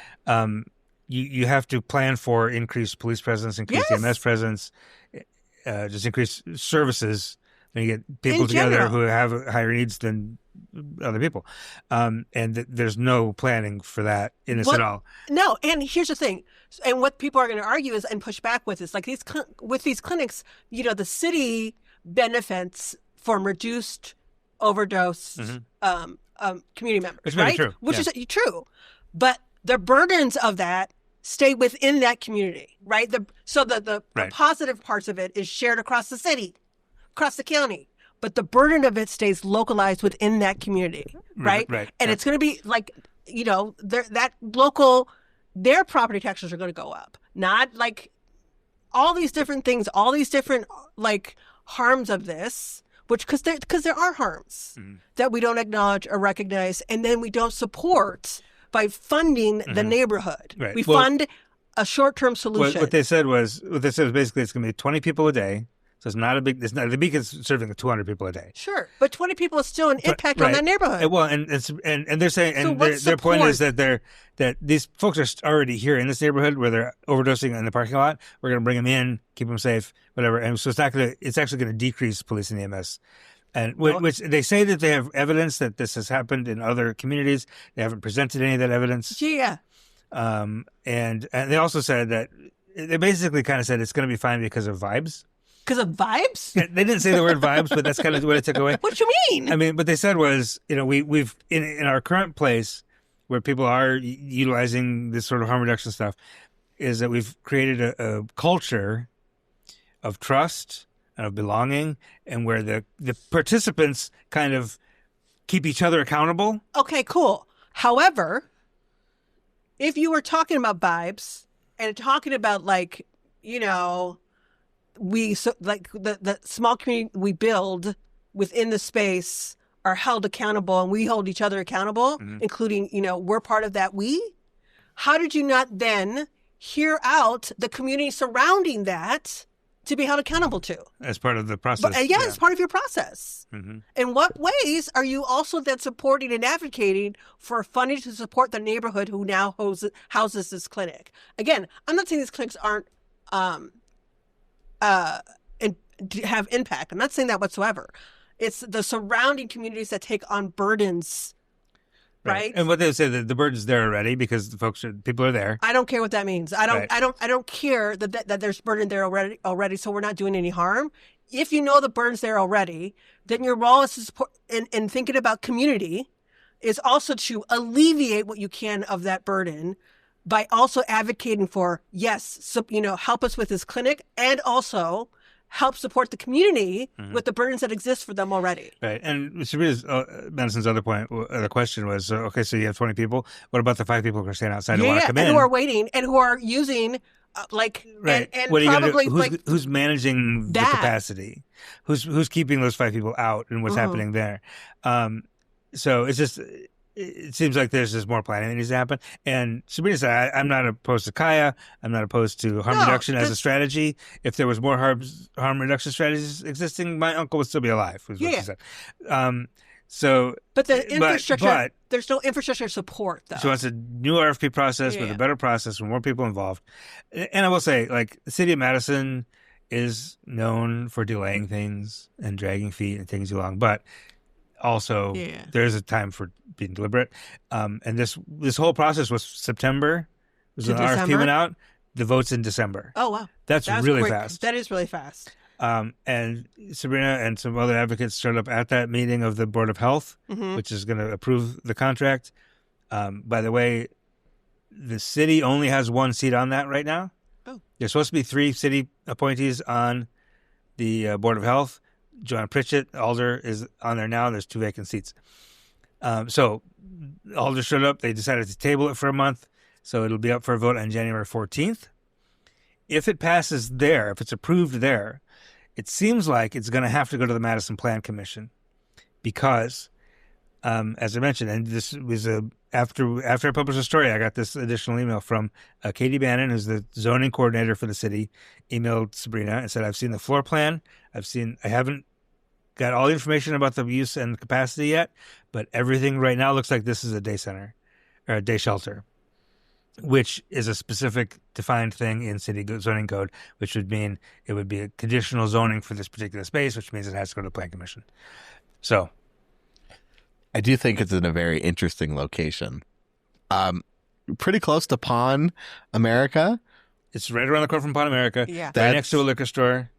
You have to plan for increased police presence, increased EMS presence, just increased services when you get people together who have higher needs than other people. And there's no planning for that in this at all. No. And here's the thing. And what people are going to argue is and push back with is like with these clinics, the city benefits from reduced overdose community members, which right? True. Which is true. But the burdens of that stay within that community, right? The positive parts of it is shared across the city, across the county. But the burden of it stays localized within that community, right? Right. And it's going to be like, their property taxes are going to go up. Not like all these different things, all these different like harms of this, because there are harms that we don't acknowledge or recognize, and then we don't support by funding the neighborhood. Right. We fund a short-term solution. What they said was basically it's going to be 20 people a day. So it's not the Beacon's serving 200 people a day. Sure, but 20 people is still an impact on that neighborhood. Well, and they're saying, and their point is that these folks are already here in this neighborhood where they're overdosing in the parking lot. We're going to bring them in, keep them safe, whatever. And so it's actually going to decrease police and EMS And which they say that they have evidence that this has happened in other communities. They haven't presented any of that evidence. Yeah. And they also said that they basically kind of said it's going to be fine because of vibes. Because of vibes? They didn't say the word vibes, but that's kind of what it took away. What do you mean? I mean, what they said was, we've in our current place where people are utilizing this sort of harm reduction stuff, is that we've created a culture of trust and of belonging, and where the participants kind of keep each other accountable. Okay, cool. However, if you were talking about vibes and talking about the small community we build within the space are held accountable, and we hold each other accountable, including, we're part of that how did you not then hear out the community surrounding that to be held accountable to? As part of the process. As part of your process. Mm-hmm. In what ways are you also then supporting and advocating for funding to support the neighborhood who now houses this clinic? Again, I'm not saying these clinics aren't have impact. I'm not saying that whatsoever. It's the surrounding communities that take on burdens, right? And what they say, that the burden's there already because people are there. I don't care what that means. I don't care that there's burden there already. So we're not doing any harm. If you know the burden's there already, then your role is to support in thinking about community is also to alleviate what you can of that burden by also advocating for, help us with this clinic, and also help support the community with the burdens that exist for them already. Right. And Madison's other question was, okay, so you have 20 people. What about the 5 people who are standing outside who want to come in? And who are waiting and who are using, right. and what are you probably gonna do? Who's managing the capacity? Who's keeping those 5 people out, and what's happening there? So it's just... It seems like there's just more planning that needs to happen. And Sabrina said, I'm not opposed to Kaya. I'm not opposed to harm reduction as a strategy. If there was more harm reduction strategies existing, my uncle would still be alive, was what she said. But the infrastructure, there's no infrastructure support, though. So it's a new RFP process with a better process with more people involved. And I will say, the city of Madison is known for delaying things and dragging feet and taking too long. But also, there's a time for being deliberate. And this whole process was September. When the RFP went out. The vote's in December. Oh, wow. That's really fast. That is really fast. And Sabrina and some other advocates showed up at that meeting of the Board of Health, which is going to approve the contract. By the way, the city only has 1 seat on that right now. Oh. There's supposed to be 3 city appointees on the Board of Health. Joanna Pritchett, Alder, is on there now. There's 2 vacant seats. So Alder showed up. They decided to table it for a month. So it'll be up for a vote on January 14th. If it passes there, if it's approved there, it seems like it's going to have to go to the Madison Plan Commission because, as I mentioned, and this was after I published the story, I got this additional email from Katie Bannon, who's the zoning coordinator for the city, emailed Sabrina and said, I've seen the floor plan. I haven't got all the information about the use and capacity yet, but everything right now looks like this is a day center or a day shelter, which is a specific defined thing in city zoning code, which would mean it would be a conditional zoning for this particular space, which means it has to go to the Plan Commission. So I do think it's in a very interesting location. Pretty close to Pawn America. It's right around the corner from Pawn America. Yeah. Right next to a liquor store.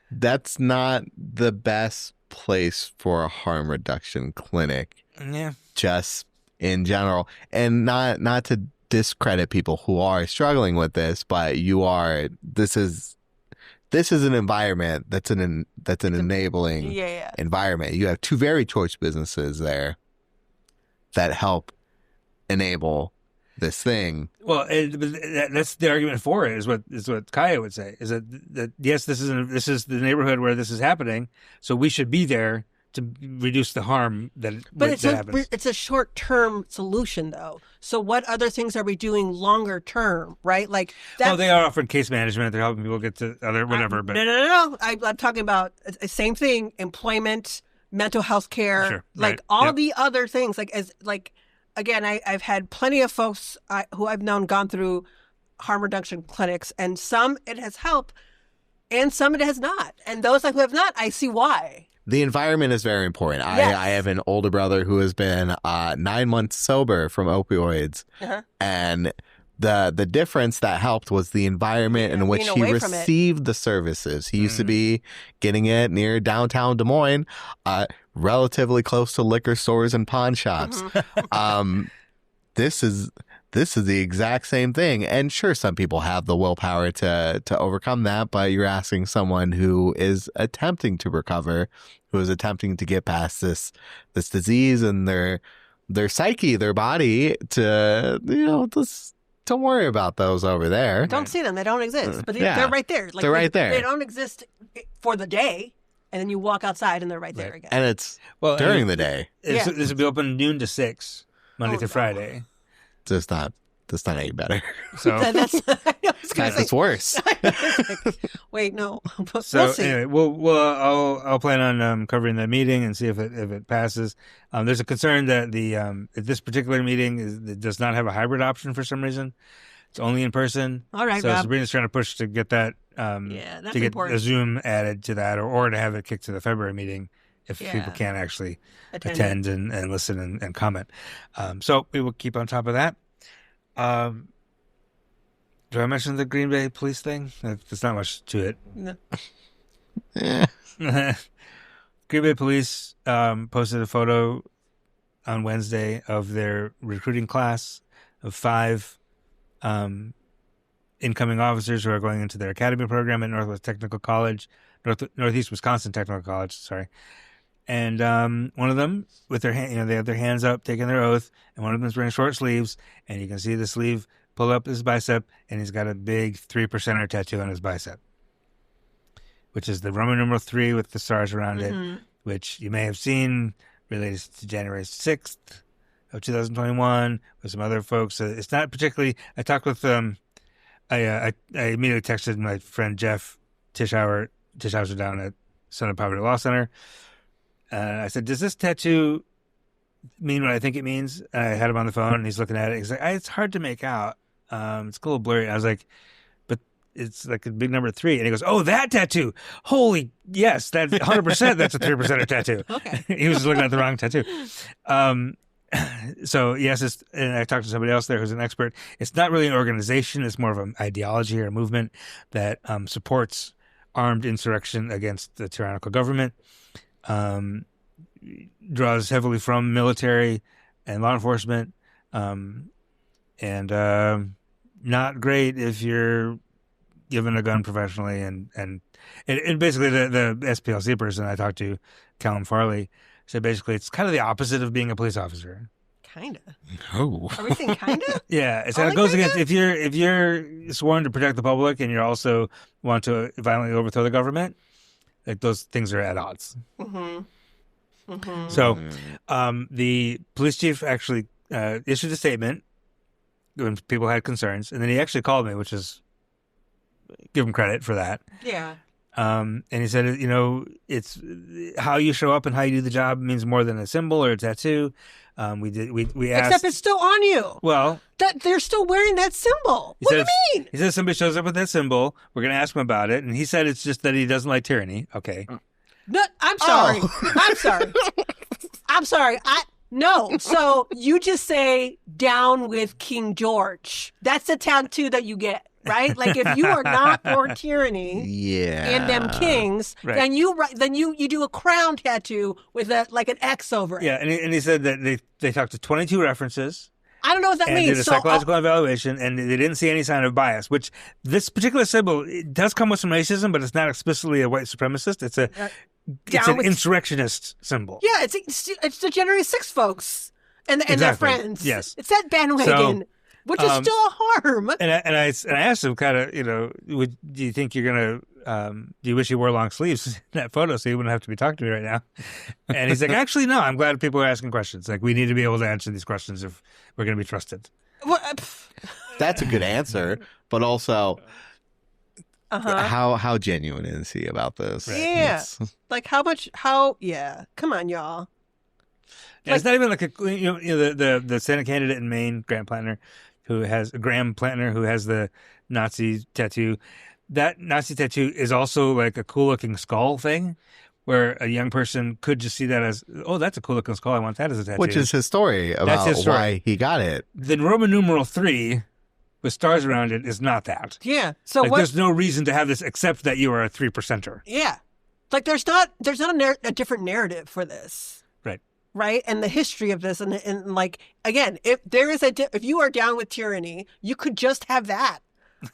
That's not the best place for a harm reduction clinic. Yeah. Just in general. And not to discredit people who are struggling with this, but this is an environment that's an enabling environment. You have 2 very choice businesses there that help enable this thing. Well, that's the argument for it. Is what Kaya would say. Is that yes, this is the neighborhood where this is happening, so we should be there to reduce the harm that happens. It's a short-term solution, though. So what other things are we doing longer term, right? Like that. Oh, they are offering case management. They're helping people get to other whatever. But no. I'm talking about the same thing: employment, mental health care, all the other things. Again, I've had plenty of folks who I've known gone through harm reduction clinics, and some it has helped, and some it has not. And those who have not, I see why. The environment is very important. Yes. I have an older brother who has been 9 months sober from opioids, and the difference that helped was the environment in which he received the services. He used to be getting it near downtown Des Moines, relatively close to liquor stores and pawn shops. This is the exact same thing. And sure, some people have the willpower to overcome that, but you're asking someone who is attempting to recover, who is attempting to get past this disease and their psyche, their body, to, don't worry about those over there. Don't see them. They don't exist. But they're right there. Like, they're right there. They don't exist for the day. And then you walk outside and they're right there again. And it's during the day. This will be open noon to 6, Monday through Friday. That's not any better. So it's worse. Wait, no. So we'll see. anyway, I'll plan on covering the meeting and see if it passes. There's a concern that this particular meeting it does not have a hybrid option for some reason. It's only in person. All right, so Rob. Sabrina's trying to push to get that. That's to get important. a Zoom added to that, or to have it kicked to the February meeting if people can't actually attend and listen and comment. So we will keep on top of that. Do I mention the Green Bay police thing? There's not much to it. No. Green Bay police posted a photo on Wednesday of their recruiting class of 5 incoming officers who are going into their academy program at Northeast Wisconsin Technical College. Sorry. And one of them with their hand, they have their hands up, taking their oath, and one of them is wearing short sleeves, and you can see the sleeve pull up his bicep, and he's got a big 3%er tattoo on his bicep, which is the Roman numeral 3 with the stars around it, which you may have seen related to January 6th of 2021 with some other folks. It's not particularly. I talked with I immediately texted my friend Jeff Tischauer down at Son of Poverty Law Center. I said, "Does this tattoo mean what I think it means?" And I had him on the phone, and he's looking at it. He's like, "It's hard to make out. It's a little blurry." I was like, "But it's like a big number 3." And he goes, "Oh, that tattoo! Holy yes, that 100%. That's a 3%er tattoo." Okay. He was just looking at the wrong tattoo. So yes, and I talked to somebody else there who's an expert. It's not really an organization. It's more of an ideology or a movement that supports armed insurrection against the tyrannical government. Draws heavily from military and law enforcement, and not great if you're given a gun professionally. And basically the SPLC person I talked to, Callum Farley, said basically it's kind of the opposite of being a police officer. Kinda. Oh. Are we saying kinda? Yeah, it's it goes against if you're sworn to protect the public and you also want to violently overthrow the government. Like those things are at odds. So, the police chief actually issued a statement when people had concerns, and then he actually called me, which is give him credit for that. Yeah. And he said, it's how you show up and how you do the job means more than a symbol or a tattoo. We asked, except it's still on you. Well, that they're still wearing that symbol. What do you mean? He said if somebody shows up with that symbol, we're going to ask him about it. And he said it's just that he doesn't like tyranny. Okay. No, I'm sorry. I'm sorry. I'm sorry. No. So you just say down with King George. That's a tattoo that you get. Right? Like if you are not for tyranny and them kings, right, then you do a crown tattoo with an X over it. Yeah, and he said that they talked to 22 references. I don't know what that means. Did a psychological evaluation, and they didn't see any sign of bias, which this particular symbol, it does come with some racism, but it's not explicitly a white supremacist. It's an insurrectionist symbol. Yeah, it's the January 6th folks and their friends. Yes. It's that bandwagon. Which is still a harm. And I asked him kind of, do you think you're going to, do you wish you wore long sleeves in that photo so you wouldn't have to be talking to me right now? And he's like, actually, no, I'm glad people are asking questions. Like, we need to be able to answer these questions if we're going to be trusted. That's a good answer. But also, how genuine is he about this? Right. Yeah. Like come on, y'all. Yeah, it's not even like the Senate candidate in Maine, Graham Plantner, who has the Nazi tattoo. That Nazi tattoo is also like a cool looking skull thing, where a young person could just see that as, oh, that's a cool looking skull. I want that as a tattoo. Which is his story about why he got it. Then Roman numeral 3 with stars around it is not that. Yeah. So there's no reason to have this except that you are a 3%er. Yeah. Like there's not a different narrative for this. Right. And the history of this. And like, again, if you are down with tyranny, you could just have that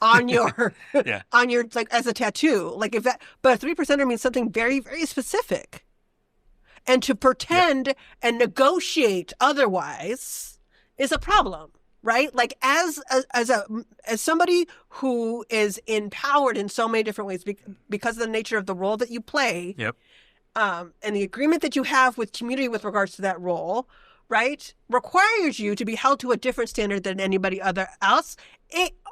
on your, on your, like as a tattoo, like if that, but a 3%er means something very, very specific. And to pretend and negotiate otherwise is a problem. Right? Like as somebody who is empowered in so many different ways because of the nature of the role that you play, and the agreement that you have with community with regards to that role, right, requires you to be held to a different standard than anybody else,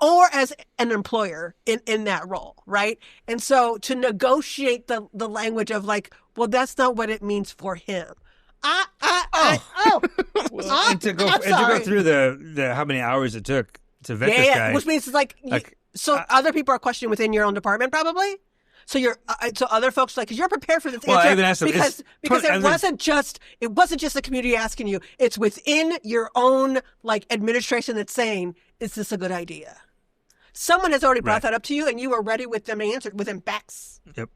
or as an employer in that role, right? And so to negotiate the language of like, well, that's not what it means for him. And to go through the how many hours it took to vet this guy, which means it's like other people are questioning within your own department probably. So so other folks like because you're prepared for this answer I even asked them, because it wasn't just the community asking you. It's within your own like administration that's saying, is this a good idea? Someone has already brought that up to you, and you were ready with them to answer within facts. Yep.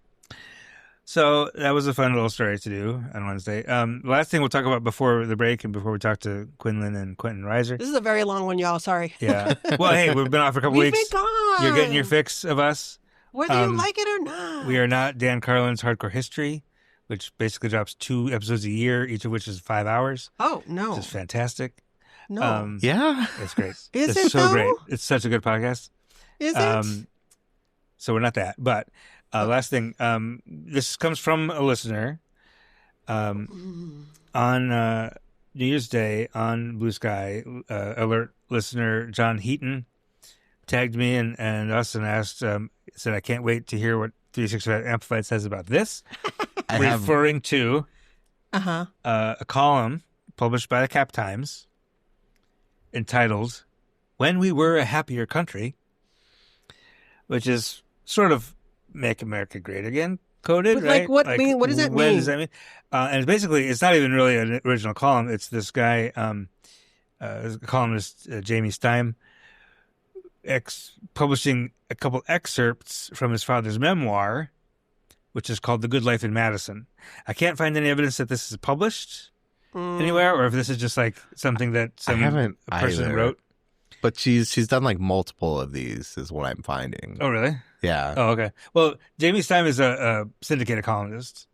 So that was a fun little story to do on Wednesday. Last thing we'll talk about before the break and before we talk to Quinlan and Quentin Reiser. This is a very long one, y'all. Sorry. Yeah. Well, hey, we've been off for a couple weeks. We've been gone. You're getting your fix of us. Whether you like it or not. We are not Dan Carlin's Hardcore History, which basically drops 2 episodes a year, each of which is 5 hours. Oh, no. Which is fantastic. Yeah. It's great. It's so great. It's such a good podcast. Is it? So we're not that. But last thing, this comes from a listener on New Year's Day on Blue Sky. Alert listener John Heaton tagged me and us and asked, said, I can't wait to hear what 365 Amplified says about this. Referring to a column published by the Cap Times entitled When We Were a Happier Country, which is sort of Make America Great Again coded, but right? What does that mean? When does that mean? And basically, it's not even really an original column. It's this guy, columnist Jamie Stein, publishing a couple excerpts from his father's memoir, which is called The Good Life in Madison. I can't find any evidence that this is published anywhere, or if this is just like something that some person wrote. But she's done like multiple of these, is what I'm finding. Oh, really? Yeah. Oh, okay. Well, Jamie Stein is a syndicated columnist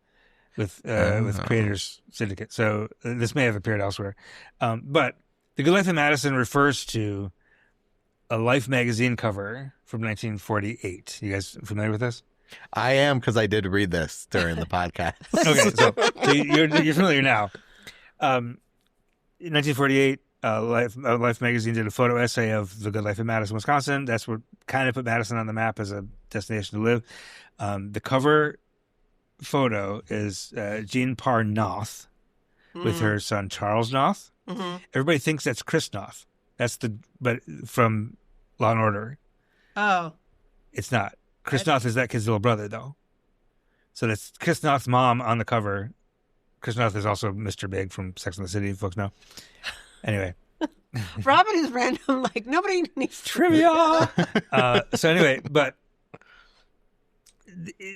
with Creators Syndicate, so this may have appeared elsewhere. But The Good Life in Madison refers to a Life magazine cover from 1948. You guys familiar with this? I am, because I did read this during the podcast. Okay, so you're familiar now. In 1948, Life magazine did a photo essay of the good life in Madison, Wisconsin. That's what kind of put Madison on the map as a destination to live. The cover photo is Jean Parr Noth with her son Charles Noth. Mm-hmm. Everybody thinks that's Chris Noth. But from Law and Order. Oh. It's not. Chris Noth is that kid's little brother, though. So that's Chris Noth's mom on the cover. Chris Noth is also Mr. Big from Sex and the City, folks know. Anyway. Robin is random, like nobody needs trivia. So anyway, but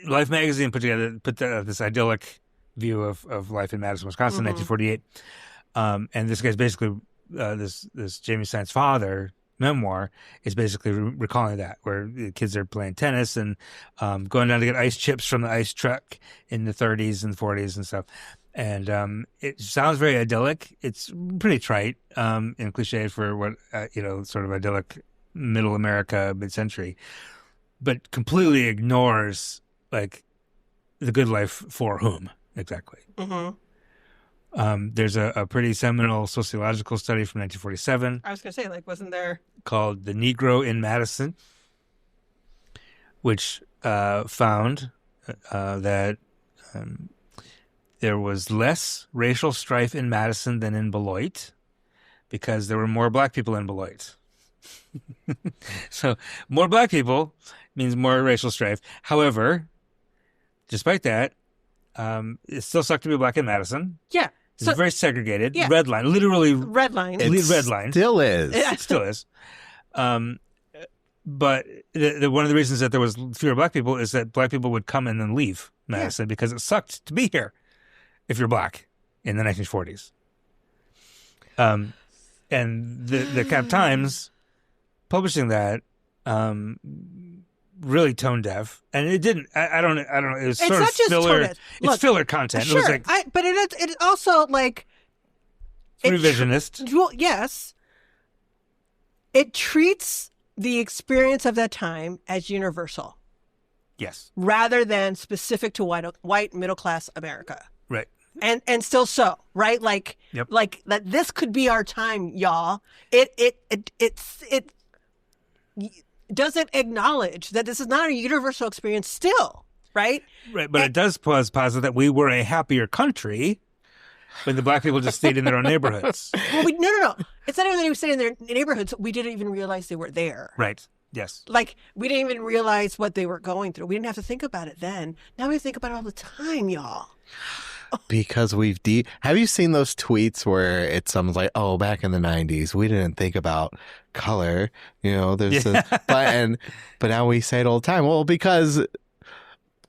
Life magazine put this idyllic view of life in Madison, Wisconsin, 1948. And this guy's basically this Jamie Stein's father memoir is basically recalling that, where the kids are playing tennis and going down to get ice chips from the ice truck in the 30s and 40s and stuff. And it sounds very idyllic. It's pretty trite and cliched for what sort of idyllic middle America mid-century, but completely ignores like the good life for whom exactly. Mm-hmm. There's a pretty seminal sociological study from 1947. I was going to say, like, wasn't there? Called The Negro in Madison, which found that there was less racial strife in Madison than in Beloit because there were more black people in Beloit. So more black people means more racial strife. However, despite that, It still sucked to be black in Madison. Yeah. It's very segregated. Yeah. Red line, literally Red line. red line. Still is. Yeah. It still is. But one of the reasons that there was fewer black people is that black people would come and then leave Madison because it sucked to be here if you're black in the 1940s. And the Cap Times publishing that really tone deaf, and it didn't. I don't know. It was sort of not just filler. tone deaf. Look, it's filler content. Sure, It was like but it also like revisionist. Yes, it treats the experience of that time as universal. Yes, rather than specific to white middle class America. Right. And still so, right? Like, Yep. like that. This could be our time, y'all. It doesn't acknowledge that this is not a universal experience still, right? Right, but it does posit that we were a happier country when the black people just stayed in their own neighborhoods. Well, no. It's not even that we stayed in their neighborhoods. We didn't even realize they were there. Right. Yes. Like, we didn't even realize what they were going through. We didn't have to think about it then. Now we think about it all the time, y'all. Because have you seen those tweets where it's someone's like, oh, back in the 90s, we didn't think about color, there's but now we say it all the time. Well, because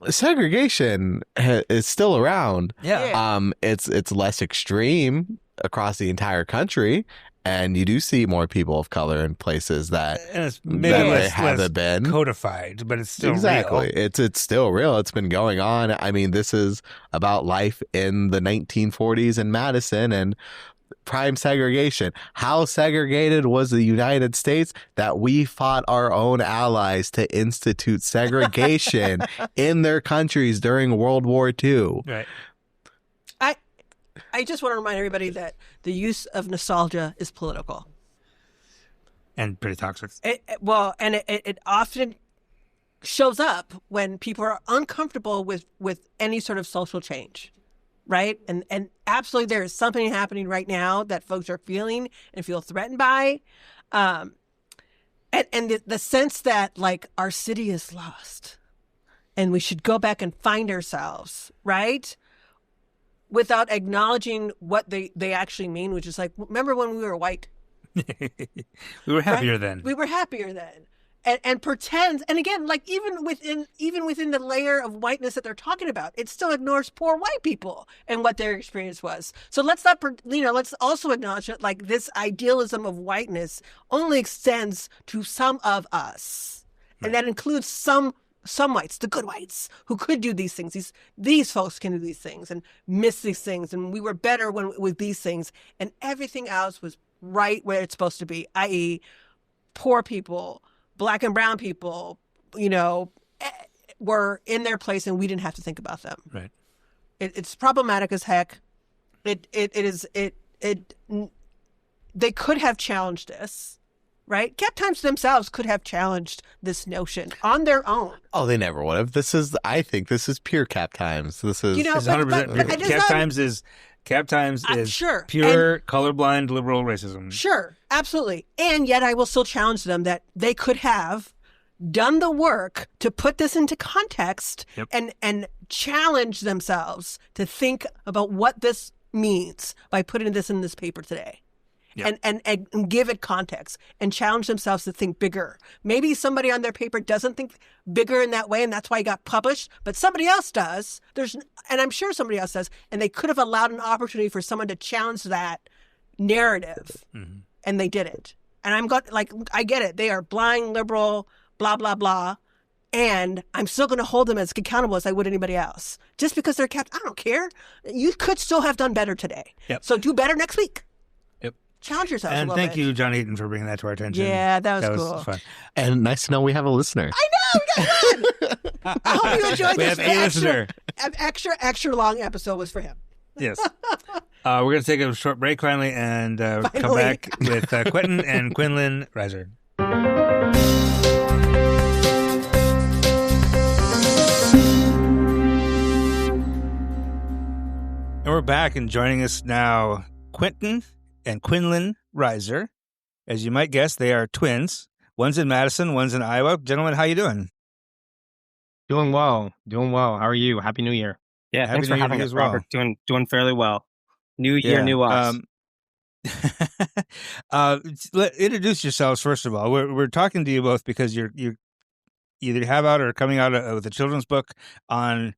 segregation is still around. Yeah. It's less extreme across the entire country, and you do see more people of color in places that and it's maybe less haven't been codified, but it's still exactly real. It's still real. It's been going on. I mean, this is about life in the 1940s in Madison and prime segregation. How segregated was the United States that we fought our own allies to institute segregation in their countries during World War II. Right. I just want to remind everybody that the use of nostalgia is political. And pretty toxic. It often shows up when people are uncomfortable with any sort of social change, right? And absolutely there is something happening right now that folks are feeling and feel threatened by. And the sense that, like, our city is lost and we should go back and find ourselves, right? Without acknowledging what they actually mean, which is like, remember when we were white? We were happier then. We were happier then. And pretends, and again, like even within the layer of whiteness that they're talking about, it still ignores poor white people and what their experience was. So let's also acknowledge that, like, this idealism of whiteness only extends to some of us. Right. And that includes some whites, the good whites, who could do these things. These folks can do these things and miss these things. And we were better with these things. And everything else was right where it's supposed to be, i.e. poor people, black and brown people, were in their place and we didn't have to think about them. Right. It's problematic as heck. They could have challenged this. Right? Cap Times themselves could have challenged this notion on their own. Oh, they never would have. I think this is pure Cap Times. This is 100%. Cap Times is sure. Pure colorblind liberal racism. Sure, absolutely. And yet I will still challenge them that they could have done the work to put this into context. Yep. and challenge themselves to think about what this means by putting this in this paper today. Yep. And give it context and challenge themselves to think bigger. Maybe somebody on their paper doesn't think bigger in that way, and that's why it got published, but somebody else does. And I'm sure somebody else does, and they could have allowed an opportunity for someone to challenge that narrative, and they didn't. And I get it. They are blind, liberal, blah, blah, blah, and I'm still going to hold them as accountable as I would anybody else. Just because they're kept, I don't care. You could still have done better today. Yep. So do better next week. And Challenge yourself a little thank bit. you, John Eaton, for bringing that to our attention. Yeah, that was cool. Fun. And nice to know we have a listener. I know, we got one. I hope you enjoyed We this. have a listener. Extra long episode was for him. Yes. We're going to take a short break finally and come back with Quentin and Quinlan Reiser. And we're back, and joining us now, Quentin and Quinlan Reiser. As you might guess, they are twins. One's in Madison, one's in Iowa. Gentlemen, how you doing? Doing well. How are you? Happy New Year. Yeah, Happy thanks New for Year to having you us, as well. Robert. Doing fairly well. New year, Yeah. new us. Introduce yourselves first of all. We're talking to you both because you either have out or coming out with a children's book on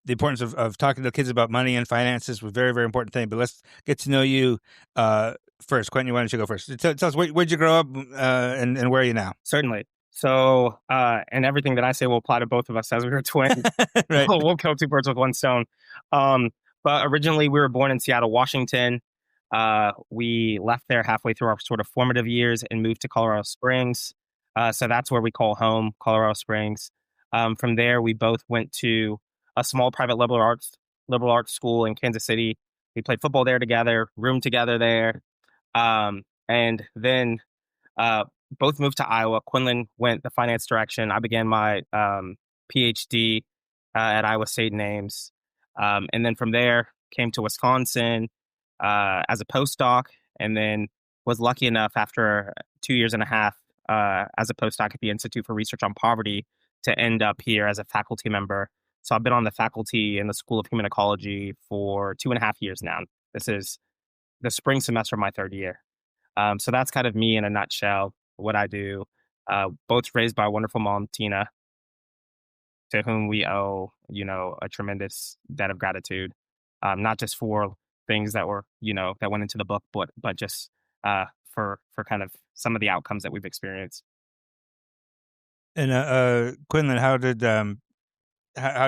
the importance of talking to kids about money and finances was a very, very important thing. But let's get to know you first. Quentin, why don't you go first? Tell us where'd you grow up and where are you now? Certainly. So, and everything that I say will apply to both of us as we were twins. Right. We'll kill two birds with one stone. But originally, we were born in Seattle, Washington. We left there halfway through our sort of formative years and moved to Colorado Springs. So that's where we call home, Colorado Springs. From there, we both went to a small private liberal arts school in Kansas City. We played football there together, roomed together there, and then uh, both moved to Iowa. Quinlan went the finance direction. I began my PhD at Iowa State in Ames. And then from there, came to Wisconsin as a postdoc, and then was lucky enough after 2 years and a half as a postdoc at the Institute for Research on Poverty to end up here as a faculty member. So I've been on the faculty in the School of Human Ecology for 2.5 years now. This is the spring semester of my third year. So that's kind of me in a nutshell, what I do. Both raised by a wonderful mom, Tina, to whom we owe, a tremendous debt of gratitude, not just for things that were, that went into the book, but just for kind of some of the outcomes that we've experienced. And Quinlan, how did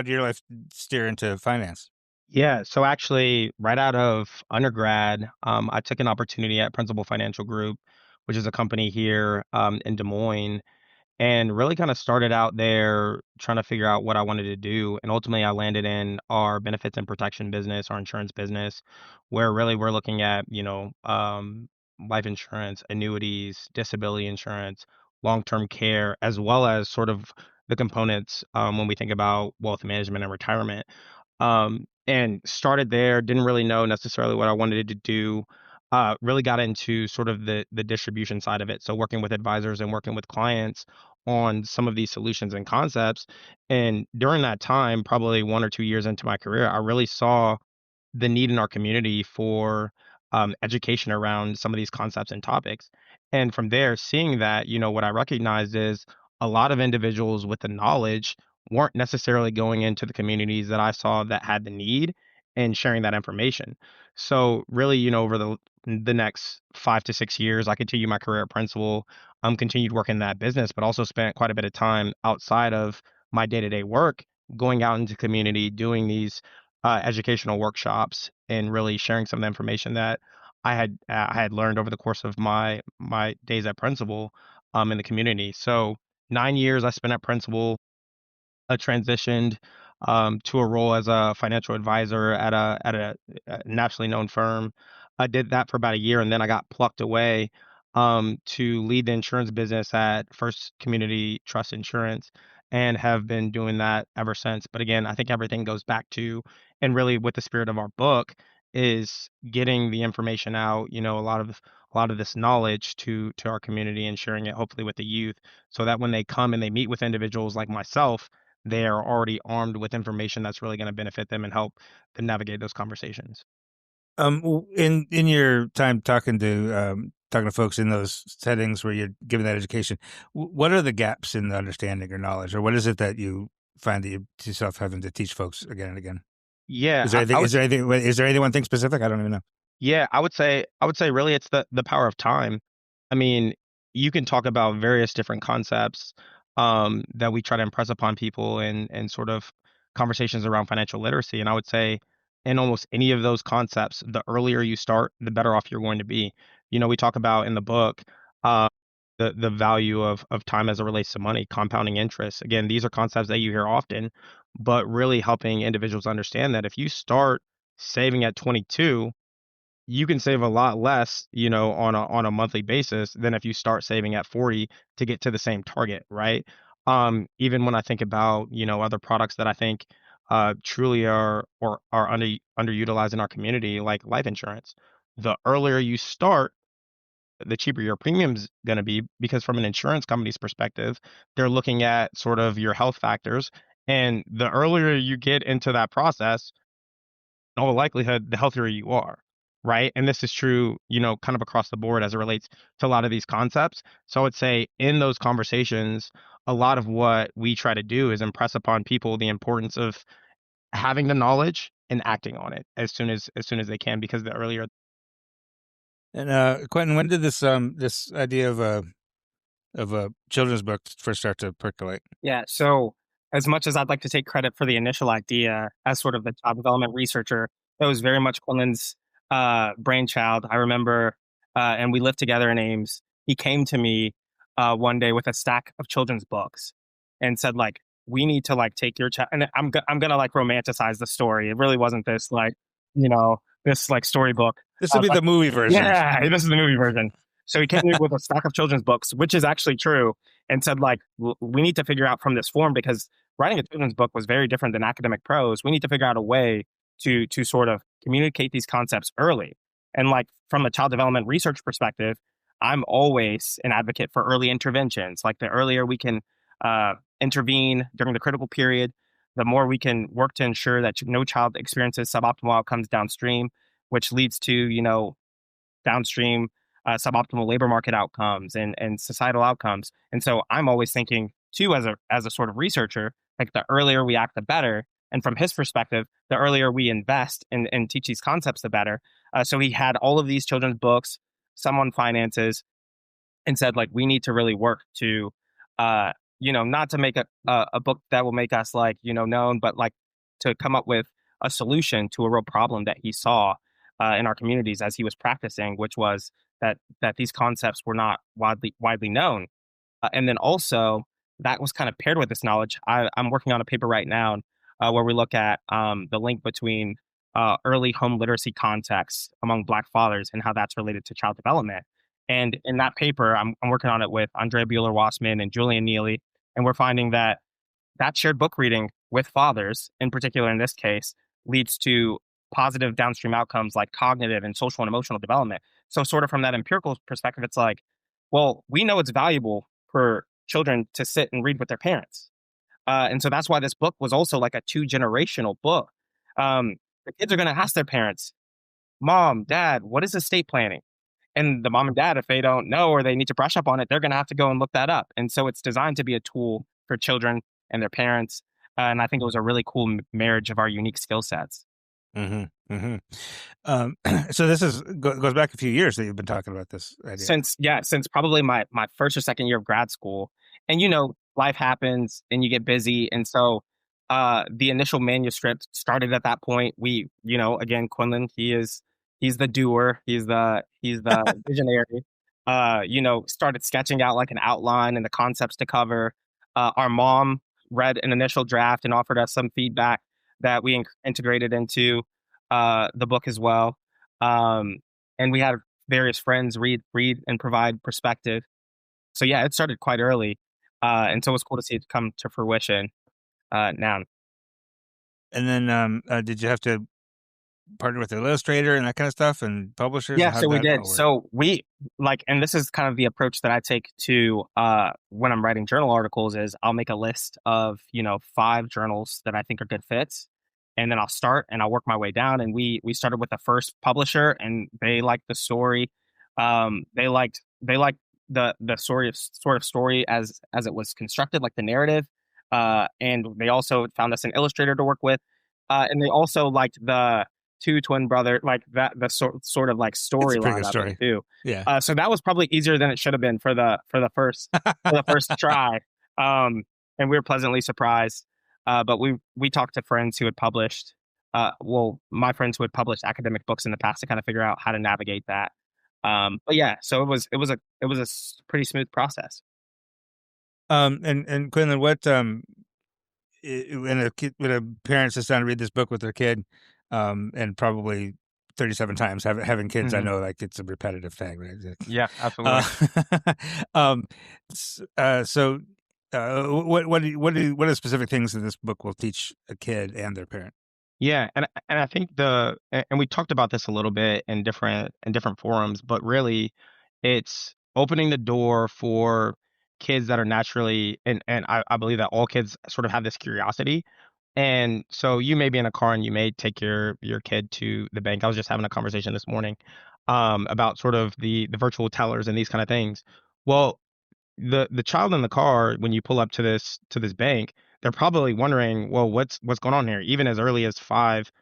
your life steer into finance? Yeah, so actually, right out of undergrad, I took an opportunity at Principal Financial Group, which is a company here in Des Moines, and really kind of started out there trying to figure out what I wanted to do. And ultimately, I landed in our benefits and protection business, our insurance business, where really we're looking at, life insurance, annuities, disability insurance, long-term care, as well as sort of the components when we think about wealth management and retirement. And started there, didn't really know necessarily what I wanted to do. Really got into sort of the distribution side of it. So working with advisors and working with clients on some of these solutions and concepts. And during that time, probably 1 or 2 years into my career, I really saw the need in our community for education around some of these concepts and topics. And from there, seeing that, what I recognized is a lot of individuals with the knowledge weren't necessarily going into the communities that I saw that had the need and sharing that information. So really, over the next 5 to 6 years, I continued my career at Principal, continued working in that business, but also spent quite a bit of time outside of my day-to-day work, going out into community, doing these educational workshops, and really sharing some of the information that I had learned over the course of my days at Principal in the community. So 9 years I spent at Principal. I transitioned to a role as a financial advisor at a nationally known firm. I did that for about a year, and then I got plucked away to lead the insurance business at First Community Trust Insurance, and have been doing that ever since. But again, I think everything goes back to, and really with the spirit of our book, is getting the information out. A lot of this knowledge to our community and sharing it hopefully with the youth, so that when they come and they meet with individuals like myself, they are already armed with information that's really going to benefit them and help them navigate those conversations. In your time talking to folks in those settings where you're giving that education, what are the gaps in the understanding or knowledge, or what is it that you find that you yourself having to teach folks again and again? Yeah, Is there anything? Is there any one thing specific? I don't even know. Yeah, I would say really it's the power of time. I mean, you can talk about various different concepts that we try to impress upon people and sort of conversations around financial literacy. And I would say in almost any of those concepts, the earlier you start, the better off you're going to be. We talk about in the book uh, the value of time as it relates to money, compounding interest. Again, these are concepts that you hear often, but really helping individuals understand that if you start saving at 22, you can save a lot less, on a monthly basis than if you start saving at 40 to get to the same target, right? Even when I think about, other products that I think truly are underutilized in our community, like life insurance. The earlier you start, the cheaper your premium's going to be, because from an insurance company's perspective, they're looking at sort of your health factors And the earlier you get into that process, in all likelihood, the healthier you are, right? And this is true, kind of across the board as it relates to a lot of these concepts. So I would say in those conversations, a lot of what we try to do is impress upon people the importance of having the knowledge and acting on it as soon as they can, because the earlier. And Quentin, when did this idea of a children's book first start to percolate? Yeah. So as much as I'd like to take credit for the initial idea as sort of the child development researcher, that was very much Quinlan's brainchild. I remember, and we lived together in Ames. He came to me one day with a stack of children's books and said, like, we need to like take your child. And I'm gonna like romanticize the story. It really wasn't this like, this like storybook. This will be the movie version. Yeah, this is the movie version. So he came to me with a stack of children's books, which is actually true, and said, like, we need to figure out from this form, because writing a children's book was very different than academic prose. We need to figure out a way to sort of communicate these concepts early. And like from a child development research perspective, I'm always an advocate for early interventions. Like the earlier we can intervene during the critical period, the more we can work to ensure that no child experiences suboptimal outcomes downstream, which leads to, downstream suboptimal labor market outcomes and societal outcomes. And so I'm always thinking too, as a sort of researcher, like the earlier we act, the better. And from his perspective, the earlier we invest and teach these concepts, the better. So he had all of these children's books, some on finances, and said, like, we need to really work to, not to make a book that will make us like, known, but like to come up with a solution to a real problem that he saw in our communities as he was practicing, which was that these concepts were not widely known. And then also that was kind of paired with this knowledge. I'm working on a paper right now where we look at the link between early home literacy contexts among Black fathers and how that's related to child development. And in that paper, I'm working on it with Andrea Buehler-Wassman and Julian Neely, and we're finding that shared book reading with fathers, in particular in this case, leads to positive downstream outcomes like cognitive and social and emotional development. So sort of from that empirical perspective, it's like, well, we know it's valuable for children to sit and read with their parents. And so that's why this book was also like a 2-generational book. The kids are going to ask their parents, Mom, Dad, what is estate planning? And the mom and dad, if they don't know or they need to brush up on it, they're going to have to go and look that up. And so it's designed to be a tool for children and their parents. And I think it was a really cool marriage of our unique skill sets. Mm-hmm. Mm-hmm. So this goes back a few years that you've been talking about this idea. Since probably my first or second year of grad school. And, life happens and you get busy. And so the initial manuscript started at that point. We, again, Quinlan, he's the doer. He's the visionary. Started sketching out like an outline and the concepts to cover. Our mom read an initial draft and offered us some feedback that we integrated into the book as well. And we had various friends read and provide perspective. So yeah, it started quite early. And so it was cool to see it come to fruition now. And then did you have to partner with an illustrator and that kind of stuff and publishers? Yeah, so we did. So we and this is kind of the approach that I take to when I'm writing journal articles is I'll make a list of, 5 journals that I think are good fits. And then I'll start and I'll work my way down. And we started with the first publisher and they liked the story. They liked the story as it was constructed, like the narrative. And they also found us an illustrator to work with. And they also liked the 2 twin brother, like that, the sort of like storyline of it too. Yeah. So that was probably easier than it should have been for the first try. And we were pleasantly surprised. But we talked to friends who had published, my friends who had published academic books in the past to kind of figure out how to navigate that. But yeah, so it was a pretty smooth process. And Quinlan, what when a parent sits down to read this book with their kid, and probably 37 times having kids, I know like it's a repetitive thing, right? Yeah, absolutely. What are specific things that this book will teach a kid and their parent? Yeah, and I think and we talked about this a little bit in different forums, but really, it's opening the door for kids that are naturally, and I believe that all kids sort of have this curiosity. And so you may be in a car and you may take your kid to the bank. I was just having a conversation this morning about sort of the virtual tellers and these kind of things. Well, the child in the car, when you pull up to this bank, they're probably wondering, well, what's going on here, even as early as 5,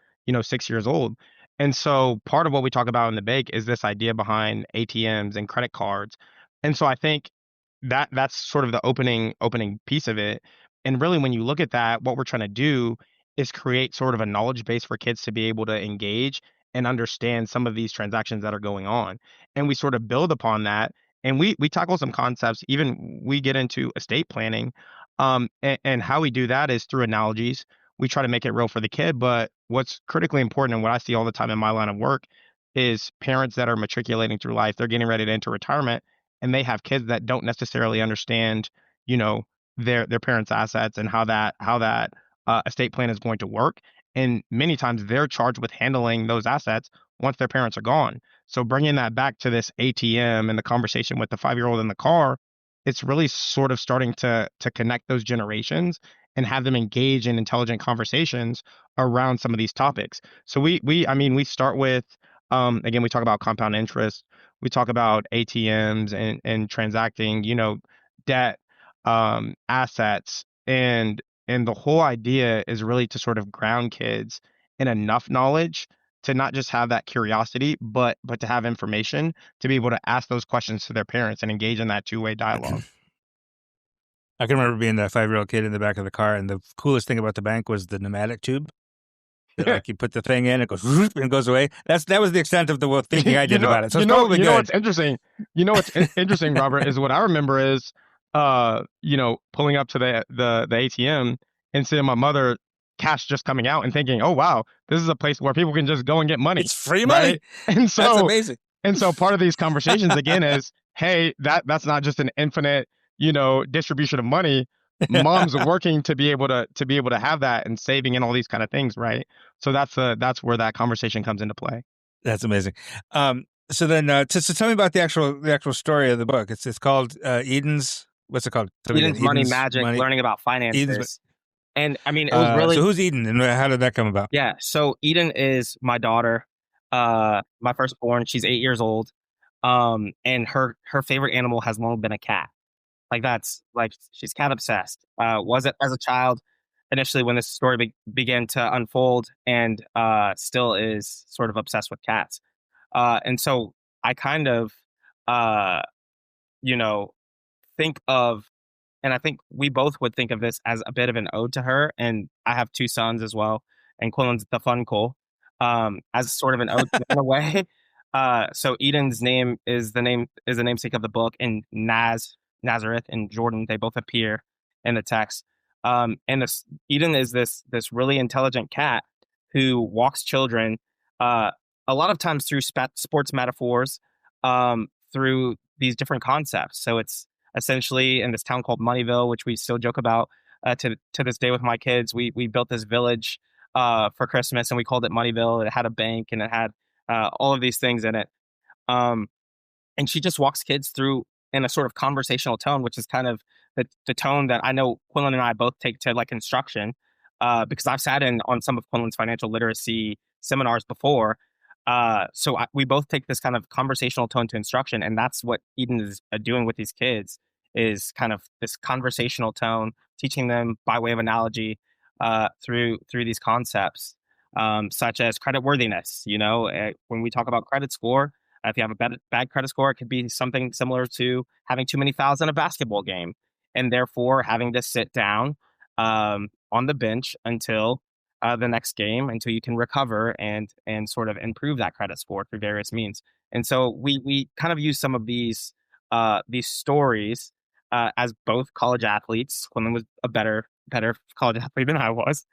6 years old. And so part of what we talk about in the bank is this idea behind ATMs and credit cards. And so I think that's sort of the opening piece of it. And really, when you look at that, what we're trying to do is create sort of a knowledge base for kids to be able to engage and understand some of these transactions that are going on. And we sort of build upon that, and we tackle some concepts. Even we get into estate planning, and how we do that is through analogies. We try to make it real for the kid. But what's critically important, and what I see all the time in my line of work, is parents that are matriculating through life. They're getting ready to enter retirement, and they have kids that don't necessarily understand, you know, their parents' assets and how that estate plan is going to work. And many times they're charged with handling those assets once their parents are gone. So bringing that back to this ATM and the conversation with the 5-year-old in the car, it's really sort of starting to connect those generations and have them engage in intelligent conversations around some of these topics. So I mean, we start with, again, we talk about compound interest, we talk about ATMs and transacting, debt, assets, and the whole idea is really to sort of ground kids in enough knowledge to not just have that curiosity, but to have information to be able to ask those questions to their parents and engage in that two-way dialogue. I can remember being that 5-year-old kid in the back of the car, and the coolest thing about the bank was the pneumatic tube. Like you put the thing in, it goes and it goes away. That was the extent of the thinking I did about it. So it's probably good. What's interesting? What's interesting, Robert, is what I remember is, pulling up to the ATM and seeing my mother, cash just coming out, and thinking, oh wow, this is a place where people can just go and get money. It's free money, right? And so that's amazing. And so part of these conversations again is, hey, that's not just an infinite, distribution of money. Mom's working to be able to have that, and saving and all these kind of things, right? So that's where that conversation comes into play. That's amazing. So then, so tell me about the actual story of the book. It's called Eden's. What's it called? Eden's Money Magic, learning about finances. And I mean, it was really. So who's Eden, and how did that come about? Yeah. So Eden is my daughter, my firstborn. She's 8 years old. And her favorite animal has long been a cat. She's cat obsessed. Was it as a child initially when this story began to unfold, and still is sort of obsessed with cats. And so I kind of, think of, and I think we both would think of this as a bit of an ode to her. And I have 2 sons as well, and Quillen's the fun Cole, as sort of an ode in a way. So Eden's name is the namesake of the book, and Nazareth and Jordan, they both appear in the text. And Eden is this really intelligent cat who walks children, a lot of times through sports metaphors, through these different concepts. So it's essentially in this town called Moneyville, which we still joke about to this day with my kids. We built this village for Christmas, and we called it Moneyville. It had a bank, and it had all of these things in it. And she just walks kids through in a sort of conversational tone, which is kind of the tone that I know Quillen and I both take to like instruction, because I've sat in on some of Quillen's financial literacy seminars before. So we both take this kind of conversational tone to instruction, and that's what Eden is doing with these kids, is kind of this conversational tone, teaching them by way of analogy through these concepts, such as creditworthiness. When we talk about credit score, if you have a bad credit score, it could be something similar to having too many fouls in a basketball game, and therefore having to sit down on the bench until the next game, until you can recover and sort of improve that credit score through various means. And so we kind of use some of these stories as both college athletes. Quillen was a better college athlete than I was,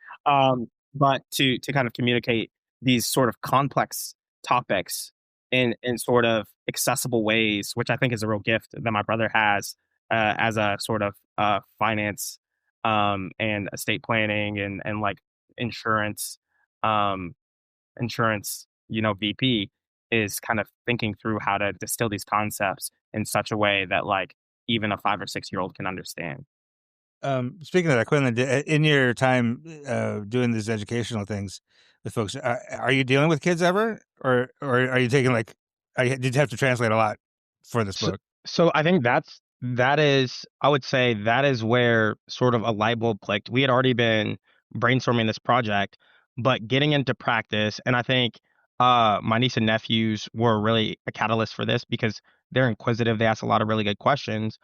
but to kind of communicate these sort of complex topics in sort of accessible ways, which I think is a real gift that my brother has as a sort of finance and estate planning and like insurance VP, is kind of thinking through how to distill these concepts in such a way that like even a 5 or 6 year old can understand. Speaking of that, Quinlan, in your time doing these educational things with folks, are you dealing with kids ever, or are you taking did you have to translate a lot for this So, book? so I think that is, I would say that is where sort of a light bulb clicked. We had already been brainstorming this project, but getting into practice, and I think my niece and nephews were really a catalyst for this because they're inquisitive. They ask a lot of really good questions.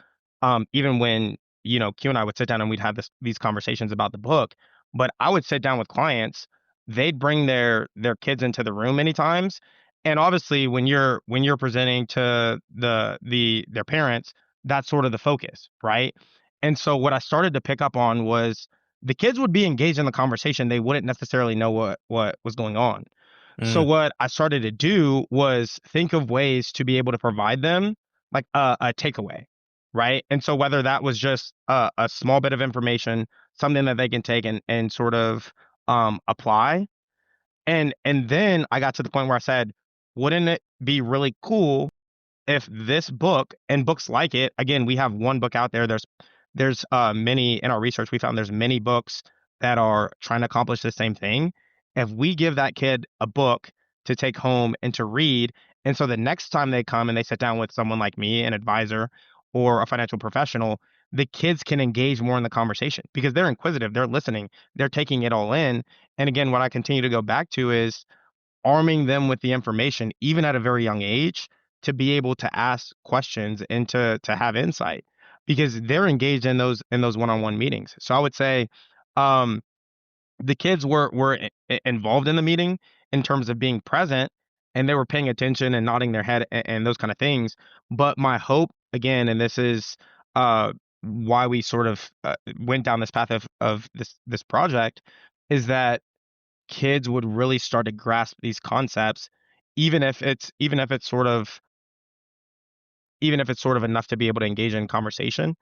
Even when, Q and I would sit down and we'd have these conversations about the book, but I would sit down with clients, they'd bring their kids into the room many times, and obviously when you're presenting to their parents, that's sort of the focus, right? And so what I started to pick up on was the kids would be engaged in the conversation, they wouldn't necessarily know what was going on. So Mm, what I started to do was think of ways to be able to provide them like a takeaway, right? And so whether that was just a small bit of information, something that they can take and sort of apply, and then I got to the point where I said, wouldn't it be really cool if this book and books like it, again, we have one book out there. There's many in our research, we found there's many books that are trying to accomplish the same thing. If we give that kid a book to take home and to read, and so the next time they come and they sit down with someone like me, an advisor or a financial professional, the kids can engage more in the conversation because they're inquisitive, they're listening, they're taking it all in. And again, what I continue to go back to is arming them with the information, even at a very young age, to be able to ask questions and to have insight because they're engaged in those one-on-one meetings. So I would say um, the kids were involved in the meeting in terms of being present, and they were paying attention and nodding their head and those kind of things. But my hope, again, and this is uh, why we sort of went down this path of this project, is that kids would really start to grasp these concepts, even if it's sort of enough to be able to engage in conversation,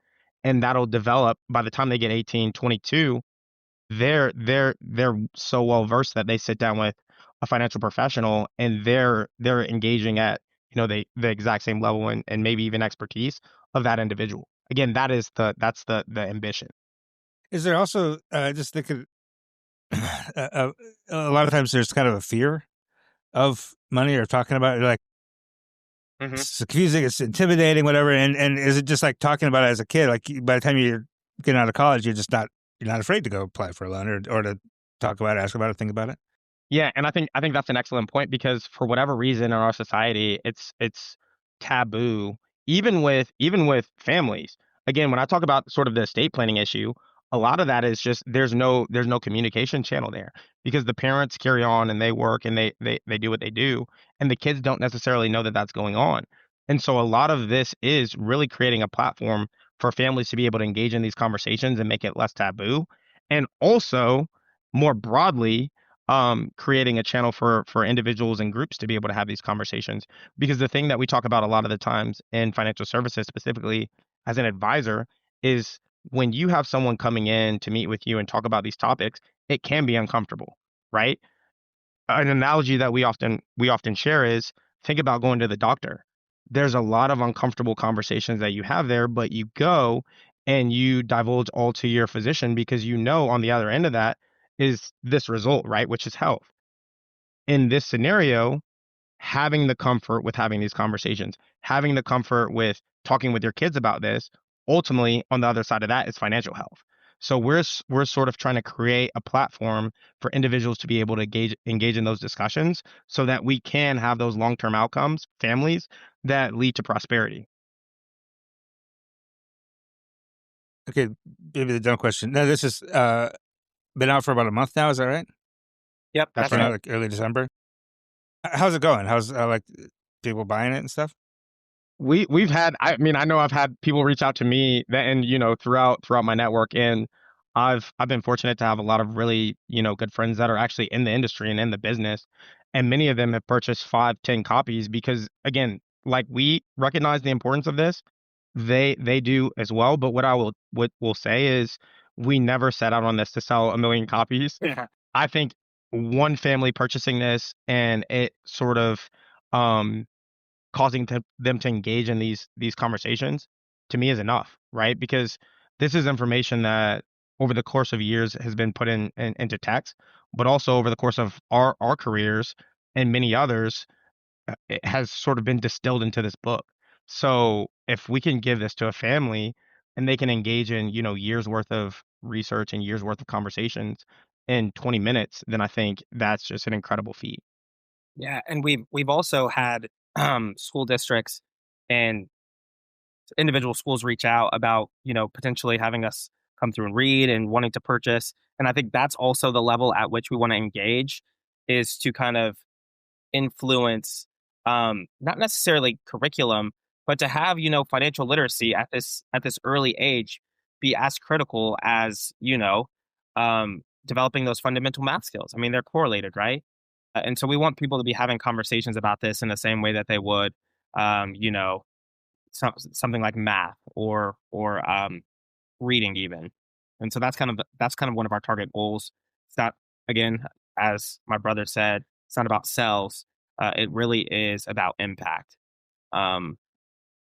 and that'll develop by the time they get 18, 22. They're so well versed that they sit down with a financial professional and they're engaging at the exact same level and maybe even expertise of that individual. Again, that's the ambition. is there also just thinking a lot of times there's kind of a fear of money or talking about it, like Hmm. it's confusing, it's intimidating, whatever. And is it just like talking about it as a kid? Like by the time you're getting out of college, you're not afraid to go apply for a loan or to talk about it, ask about it, think about it. Yeah, and I think that's an excellent point because for whatever reason in our society, it's taboo, even with families. Again, when I talk about sort of the estate planning issue, a lot of that is just there's no communication channel there because the parents carry on and they work and they do what they do, and the kids don't necessarily know that that's going on. And so a lot of this is really creating a platform for families to be able to engage in these conversations and make it less taboo, and also more broadly creating a channel for individuals and groups to be able to have these conversations. Because the thing that we talk about a lot of the times in financial services, specifically as an advisor, is when you have someone coming in to meet with you and talk about these topics, it can be uncomfortable, right? An analogy that we often share is think about going to the doctor. There's a lot of uncomfortable conversations that you have there, but you go and you divulge all to your physician because you know on the other end of that is this result, right? Which is health. In this scenario, having the comfort with having these conversations, having the comfort with talking with your kids about this, ultimately on the other side of that is financial health. So we're sort of trying to create a platform for individuals to be able to engage in those discussions so that we can have those long-term outcomes, families that lead to prosperity. Okay, maybe the dumb question. No, this has been out for about a month now. Is that right? Yep, That's that's Came right. out right. like early December. How's it going? How's like people buying it and stuff? We've had, I mean, I know I've had people reach out to me that, and throughout my network, and I've been fortunate to have a lot of really good friends that are actually in the industry and in the business, and many of them have purchased 5, 10 copies because again, like we recognize the importance of this, they do as well. But what will say is we never set out on this to sell 1 million copies. Yeah. I think one family purchasing this and it sort of um causing them to engage in these conversations to me is enough, right? Because this is information that over the course of years has been put into text, but also over the course of our careers and many others, it has sort of been distilled into this book. So if we can give this to a family and they can engage in, years worth of research and years worth of conversations in 20 minutes, then I think that's just an incredible feat. Yeah, and we've also had school districts and individual schools reach out about, potentially having us come through and read and wanting to purchase. And I think that's also the level at which we want to engage, is to kind of influence, not necessarily curriculum, but to have, financial literacy at this early age be as critical as, developing those fundamental math skills. I mean, they're correlated, right? And so we want people to be having conversations about this in the same way that they would, you know, something like math or reading even. And so that's kind of one of our target goals. It's not, again, as my brother said, it's not about sales. It really is about impact. Um,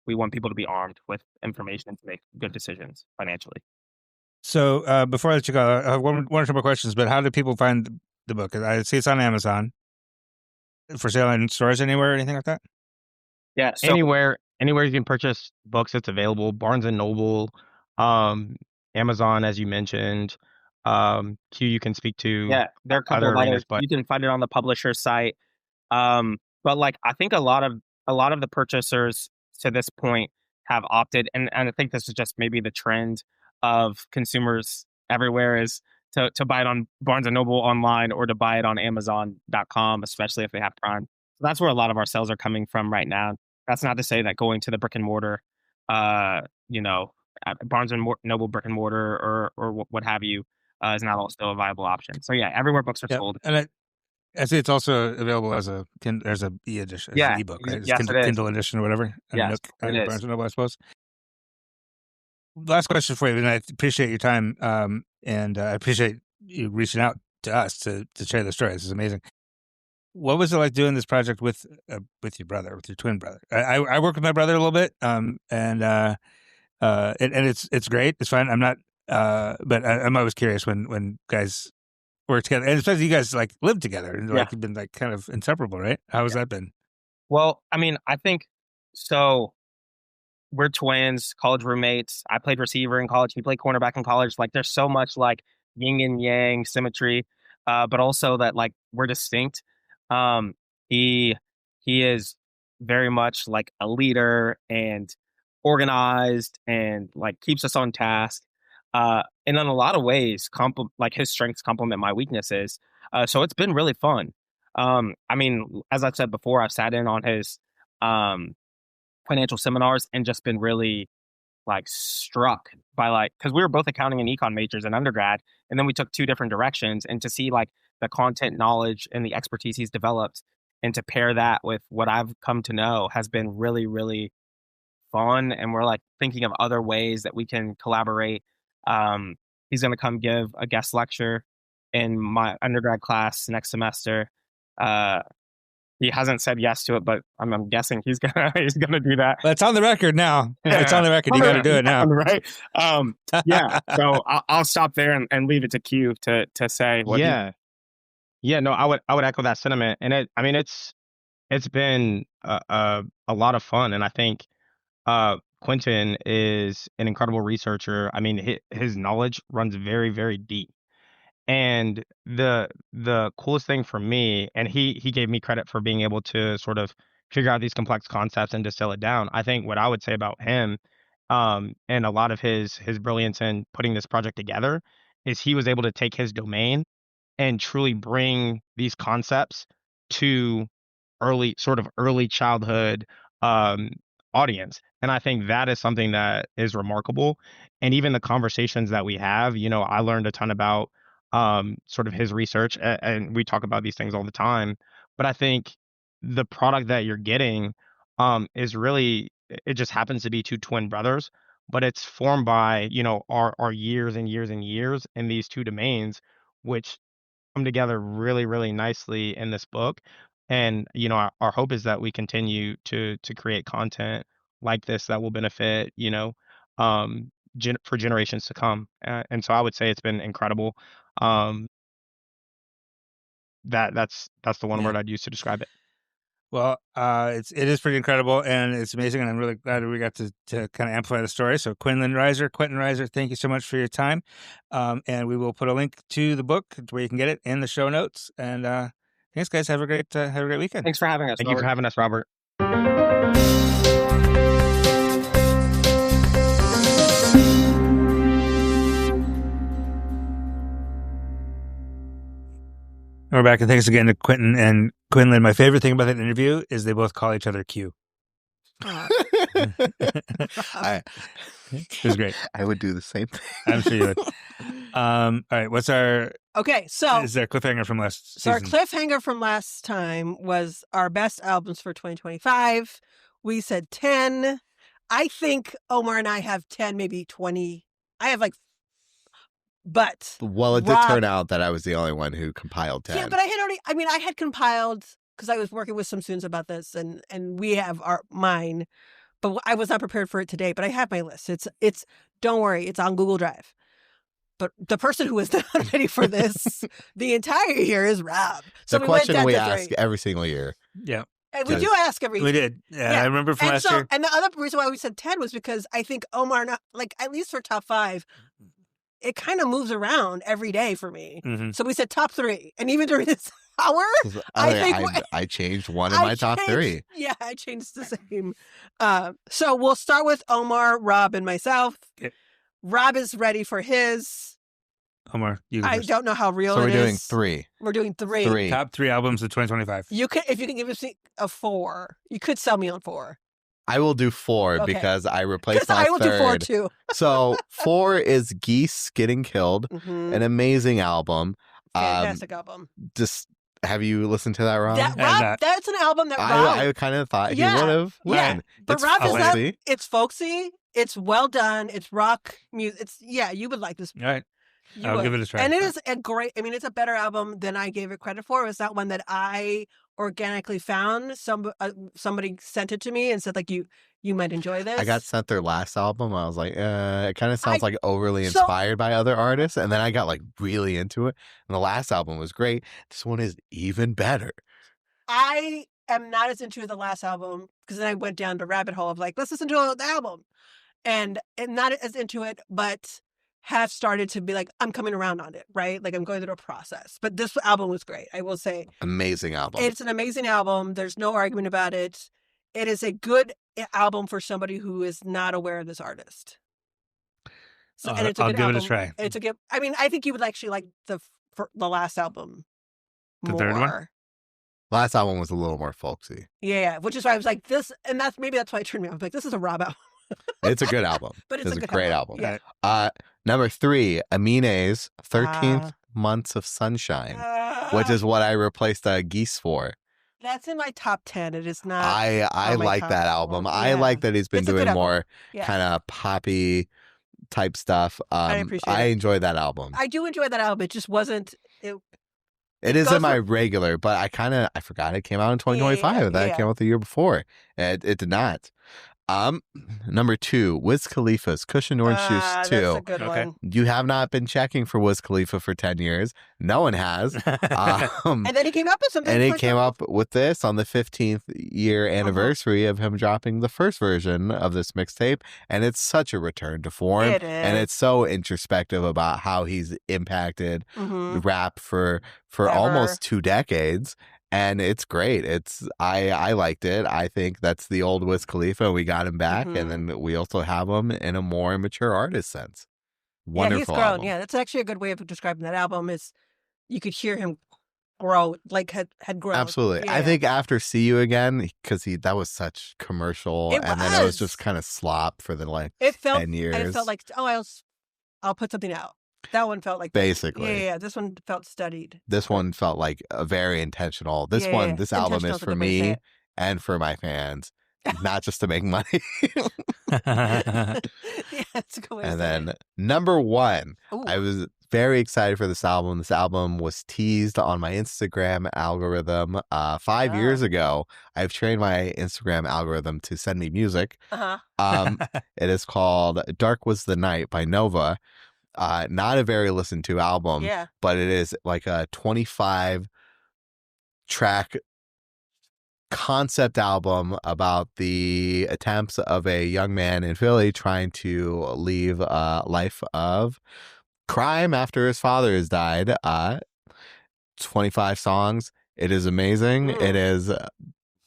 we want people to be armed with information to make good decisions financially. So before I let you go, I have one or two more questions. But how do people find the book? I see it's on Amazon for sale in stores anywhere or anything like that. Yeah. So Anywhere you can purchase books, it's available. Barnes and Noble, um, Amazon, as you mentioned. Q, you can speak to yeah, there are a couple other of others. arenas, but You can find it on the publisher site. But like I think a lot of the purchasers to this point have opted, and I think this is just maybe the trend of consumers everywhere, is to buy it on Barnes and Noble online or to buy it on Amazon.com, especially if they have Prime. So that's where a lot of our sales are coming from right now. That's not to say that going to the brick and mortar, uh, you know, Barnes and Noble brick and mortar or what have you, is not also a viable option. So yeah, everywhere books are Yep. sold. And I see it's also available as there's a e-edition, as an Yeah, ebook, right? It's yes, it is. Kindle edition or whatever. And Yes, Nook, it is. Barnes and Noble, I suppose. Last question for you, and I appreciate your time, and I appreciate you reaching out to us to share the story. This is amazing. What was it like doing this project with your brother, with your twin brother? I work with my brother a little bit, and it's great. It's fine. I'm not, but I'm always curious when guys work together, and especially you guys like live together and Yeah. like you've been like kind of inseparable, right? How has that been? Well, I mean, I think so. We're twins, college roommates. I played receiver in college. He played cornerback in college. Like, there's so much like yin and yang symmetry, but also that like we're distinct. Um, he he is very much like a leader and organized and like keeps us on task. And in a lot of ways, like his strengths complement my weaknesses. So it's been really fun. I mean, as I've said before, I've sat in on his um financial seminars and just been really like struck by like, because we were both accounting and econ majors in undergrad, and then we took two different directions, and to see like the content knowledge and the expertise he's developed and to pair that with what I've come to know has been really, really fun. And we're like thinking of other ways that we can collaborate. um he's going to come give a guest lecture in my undergrad class next semester. He hasn't said yes to it, but I'm guessing he's gonna he's gonna do that. Well, it's on the record now. It's on the record. You got to do it now, right? Yeah. So I'll stop there and leave it to Q to say what. Yeah, no, I would echo that sentiment, and it's been a lot of fun, and I think Quentin is an incredible researcher. I mean, his knowledge runs very, very deep. And the coolest thing for me, and he gave me credit for being able to sort of figure out these complex concepts and distill it down. I think what I would say about him, and a lot of his brilliance in putting this project together, is he was able to take his domain and truly bring these concepts to early childhood um, audience. And I think that is something that is remarkable. And even the conversations that we have, I learned a ton about sort of his research, and we talk about these things all the time. But I think the product that you're getting is really, it just happens to be two twin brothers, but it's formed by, our years and years and years in these two domains, which come together really, really nicely in this book. And our hope is that we continue to create content like this that will benefit for generations to come. And so I would say it's been incredible. That's the one word I'd use to describe it. Well, it is pretty incredible, and it's amazing, and I'm really glad we got to kind of amplify the story. So Quentin Reiser, thank you so much for your time, and we will put a link to the book where you can get it in the show notes. And thanks, guys. Have a great weekend. Thanks for having us. Thank you for having us, Robert. We're back, and thanks again to Quentin and Quinlan. My favorite thing about that interview is they both call each other Q. It was great. I would do the same thing. I'm sure you would. All right, what's our... Okay, so... Is there a cliffhanger from last season? So our cliffhanger from last time was our best albums for 2025. We said 10. I think Omar and I have 10, maybe 20. I have like... But well, it did turn out that I was the only one who compiled 10. Yeah, but I had compiled because I was working with some students about this, and we have mine, but I was not prepared for it today. But I have my list. It's don't worry, it's on Google Drive. But the person who was not ready for this the entire year is Rob. So the question we ask every single year. Yeah. And we do ask every year. We did. Yeah, I remember from last year. And the other reason why we said 10 was because I think Omar, at least for top 5, it kind of moves around every day for me. Mm-hmm. So we said top 3. And even during this hour, I changed one of my top 3. Yeah, I changed the same. So we'll start with Omar, Rob, and myself. Okay. Rob is ready for his. Omar, you go I first. Don't know how real so it is. So we're doing 3. We're doing 3. Top 3 albums of 2025. If you can give us a 4, you could sell me on 4. I will do 4 because I replaced my 3rd. I will do 4 too. So 4 is Geese Getting Killed, an amazing album. Fantastic album. Just have you listened to that, Rob? That's an album that Rob. I kind of thought he would have. Yeah, but Rob is it's folksy. It's well done. It's rock music. You would like this. All right. I'll give it a try. And it is a great, it's a better album than I gave it credit for. It's not one that I organically found. Somebody sent it to me and said, you might enjoy this. I got sent their last album. I was like, it kind of sounds like overly inspired by other artists. And then I got really into it. And the last album was great. This one is even better. I am not as into the last album because then I went down the rabbit hole of let's listen to the album. And not as into it, but have started to be I'm coming around on it, right? I'm going through a process. But this album was great, I will say. Amazing album. It's an amazing album. There's no argument about it. It is a good album for somebody who is not aware of this artist. So, and it's a good give album. It a try. It's a good. I think you would actually like the last album more. The third one? Last album was a little more folksy. Yeah, which is why I was like this, and that's why it turned me off. I was like, this is a Rob album. It's a good album. But it's a great album. Yeah. Number 3, Amine's 13th Months of Sunshine, which is what I replaced Geese for. That's in my top 10. It is not. I like that album. Yeah. I like that he's been doing more kind of poppy type stuff. I appreciate it. I enjoy that album. I do enjoy that album. It just wasn't. It is in my regular, but I forgot it came out in 2025. That came out the year before. It did not. Number 2, Wiz Khalifa's Cushion Orange Juice 2. That's a good one. You have not been checking for Wiz Khalifa for 10 years. No one has. And then he came up with something. And he came up with this on the 15th year anniversary of him dropping the first version of this mixtape. And it's such a return to form. It is. And it's so introspective about how he's impacted rap for almost 2 decades. And it's great. I liked it. I think that's the old Wiz Khalifa. We got him back, and then we also have him in a more mature artist sense. Wonderful. Yeah, he's grown. album. Yeah, that's actually a good way of describing that album. Is you could hear him grow, had grown. Absolutely. Yeah. I think after See You Again, because that was such commercial, then it was just kind of slop for the 10 years. It felt like I'll put something out. That one felt like basically. Yeah. This one felt studied. This one felt like very intentional. This album is for me and for my fans, not just to make money. Yeah, that's a good way. And then number 1, I was very excited for this album. This album was teased on my Instagram algorithm 5 years ago. I've trained my Instagram algorithm to send me music. It is called Dark Was the Night by Nova. Not a very listened to album, but it is like a 25 track concept album about the attempts of a young man in Philly trying to leave a life of crime after his father has died. 25 songs. It is amazing. It is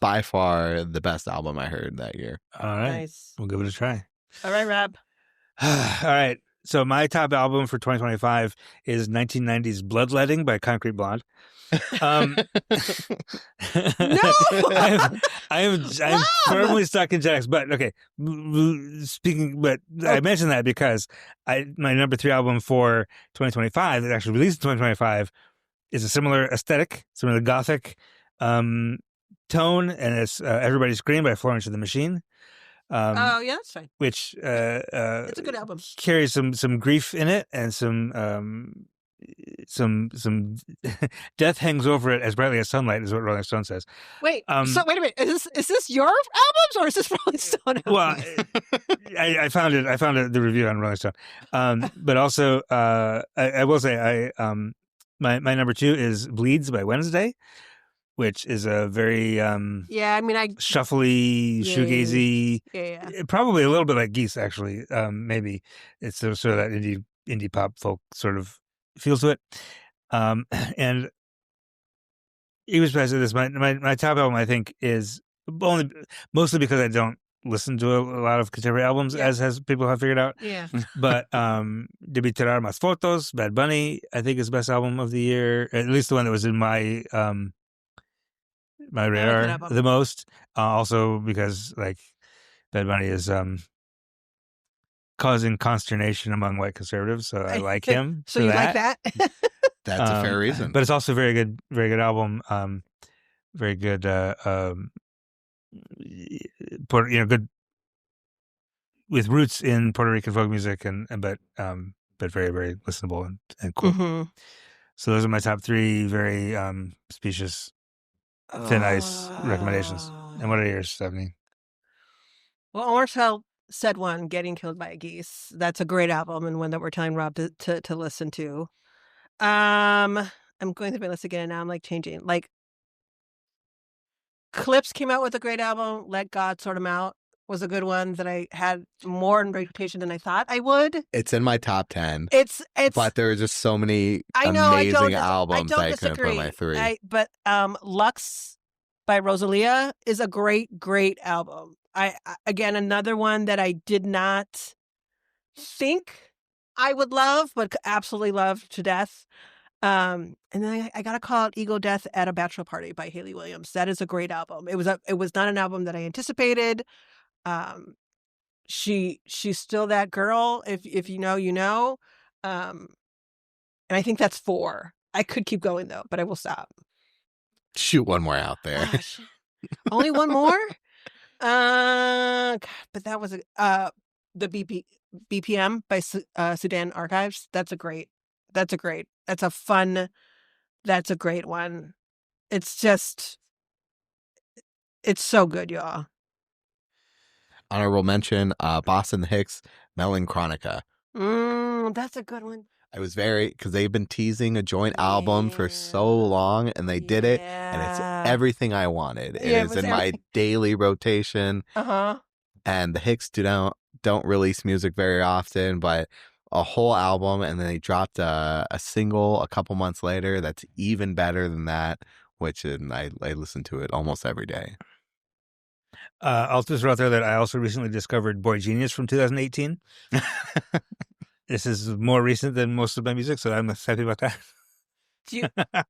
by far the best album I heard that year. All right. Nice. We'll give it a try. All right, Rob. All right. So my top album for 2025 is 1990's Bloodletting by Concrete Blonde. No, I'm firmly stuck in Gen X, but okay. I mentioned that because my number 3 album for 2025, that actually released in 2025, is a similar aesthetic, similar gothic tone, and it's Everybody Scream by Florence and the Machine. That's fine. Which it's a good album. Carries some grief in it and some death hangs over it as brightly as sunlight, is what Rolling Stone says. Wait, so wait a minute. Is this your albums or is this Rolling Stone albums? Well, I found the review on Rolling Stone. But also, I will say, my number 2 is Bleeds by Wednesday, which is a very shuffly, shoegazy, probably a little bit like Geese, actually. Maybe it's sort of that indie pop folk sort of feels to it. And even besides this, my top album, I think, is mostly because I don't listen to a lot of contemporary albums, as people have figured out. Yeah. But Debí Tirar Más Fotos, Bad Bunny, I think is the best album of the year, at least the one that was in my radar the most. Also because like Bad Bunny is causing consternation among white conservatives, so I like him. So you like that? That's a fair reason. But it's also a very good album. Very good. Good with roots in Puerto Rican folk music, but very, very listenable and cool. Mm-hmm. So those are my top 3 very specious, thin ice recommendations. And what are yours, Stephanie? Well, Omar said one, Getting Killed by a Geese. That's a great album and one that we're telling Rob to listen to. I'm going through my list again and now I'm like changing. Like Clips came out with a great album. Let God Sort 'Em Out was a good one that I had more in reputation than I thought I would. It's in my top 10. It's but there are just so many amazing albums I couldn't put in my 3. But Lux by Rosalia is a great album. Again, another one that I did not think I would love, but absolutely love to death. And then I gotta call it Ego Death at a Bachelor Party by Hayley Williams. That is a great album. It was not an album that I anticipated. She's still that girl. If you know, you know. And I think that's 4. I could keep going though, but I will stop. Shoot one more out there. Gosh. Only one more? God, but that was the BPM by Sudan Archives. That's a great one. It's so good, y'all. Honorable mention, Boston Hicks, Melanchronica. That's a good one. I was because they've been teasing a joint album for so long, and they did it, and it's everything I wanted. It is in my daily rotation. And the Hicks don't release music very often, but a whole album, and then they dropped a single a couple months later that's even better than that, I listen to it almost every day. I'll just throw out there that I also recently discovered Boy Genius from 2018. This is more recent than most of my music, so I'm happy about that.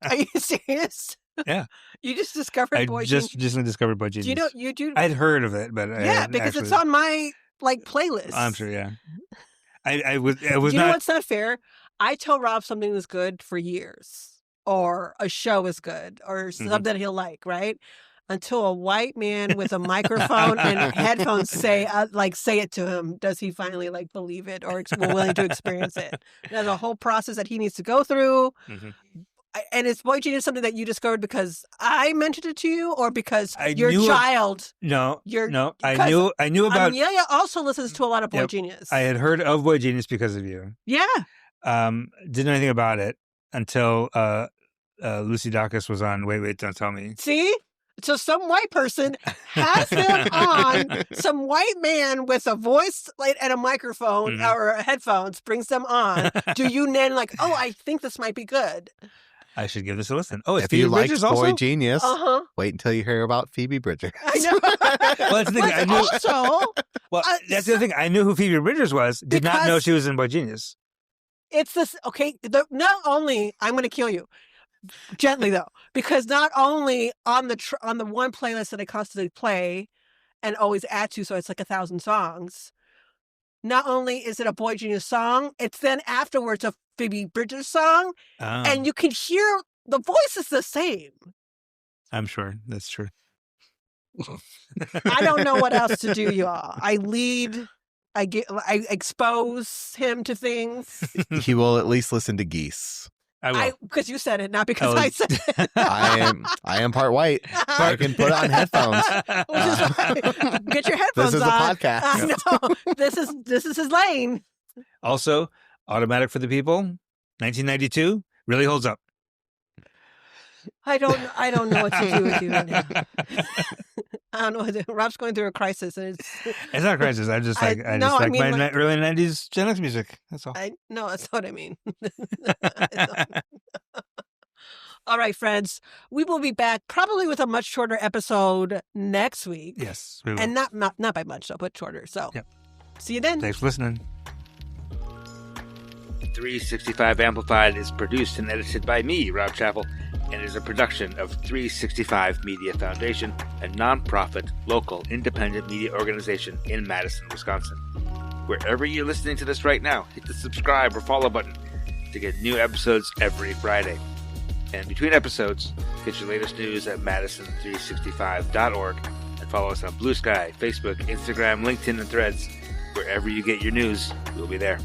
Are you serious? Yeah. You just discovered Boy Genius? I just discovered Boy Genius. Do you know you do? I'd heard of it, but because it's on my playlist. I'm sure, yeah. I was you know what's not fair? I tell Rob something is good for years, or a show is good, or something that he'll like, right? until a white man with a microphone and headphones say it to him. Does he finally believe it or willing to experience it? There's a whole process that he needs to go through. Mm-hmm. And is Boy Genius something that you discovered because I mentioned it to you, or because your child? No. I knew about. Amelia also listens to a lot of Boy Genius. I had heard of Boy Genius because of you. Yeah. Didn't know anything about it until Lucy Dacus was on Wait, Don't Tell Me. See? So some white person has them on, some white man with a voice and a microphone or headphones brings them on. Do you then I think this might be good? I should give this a listen. Oh, if you like Bridgers Boy also? Genius, wait until you hear about Phoebe Bridgers. I know. Well, that's the thing. I knew. Also, that's the other thing. I knew who Phoebe Bridgers was. Did not know she was in Boy Genius. It's this. Okay. Not only I'm going to kill you gently though, because not only on the one playlist that I constantly play and always add to, so it's 1,000 songs. Not only is it a Boy Genius song, it's then afterwards a Phoebe Bridgers song, and you can hear the voice is the same. I'm sure that's true. I don't know what else to do, y'all. I expose him to things. He will at least listen to Geese. I will. Because you said it, not because I said it. I am part white. I can put on headphones. Get your headphones on. This is a podcast. I know. This is his lane. Also, Automatic for the People, 1992, really holds up. I don't know what to do with you right now. I don't know what to do. Rob's going through a crisis, and it's not a crisis. I just like my early 90s Gen X music. That's all. No, that's not what I mean. All right, friends. We will be back probably with a much shorter episode next week. Yes, we will. And not by much, though, but shorter. So, See you then. Thanks for listening. 365 Amplified is produced and edited by me, Rob Chappell, and is a production of 365 Media Foundation, a nonprofit, local, independent media organization in Madison, Wisconsin. Wherever you're listening to this right now, hit the subscribe or follow button to get new episodes every Friday. And between episodes, get your latest news at madison365.org and follow us on Blue Sky, Facebook, Instagram, LinkedIn, and Threads. Wherever you get your news, we'll be there.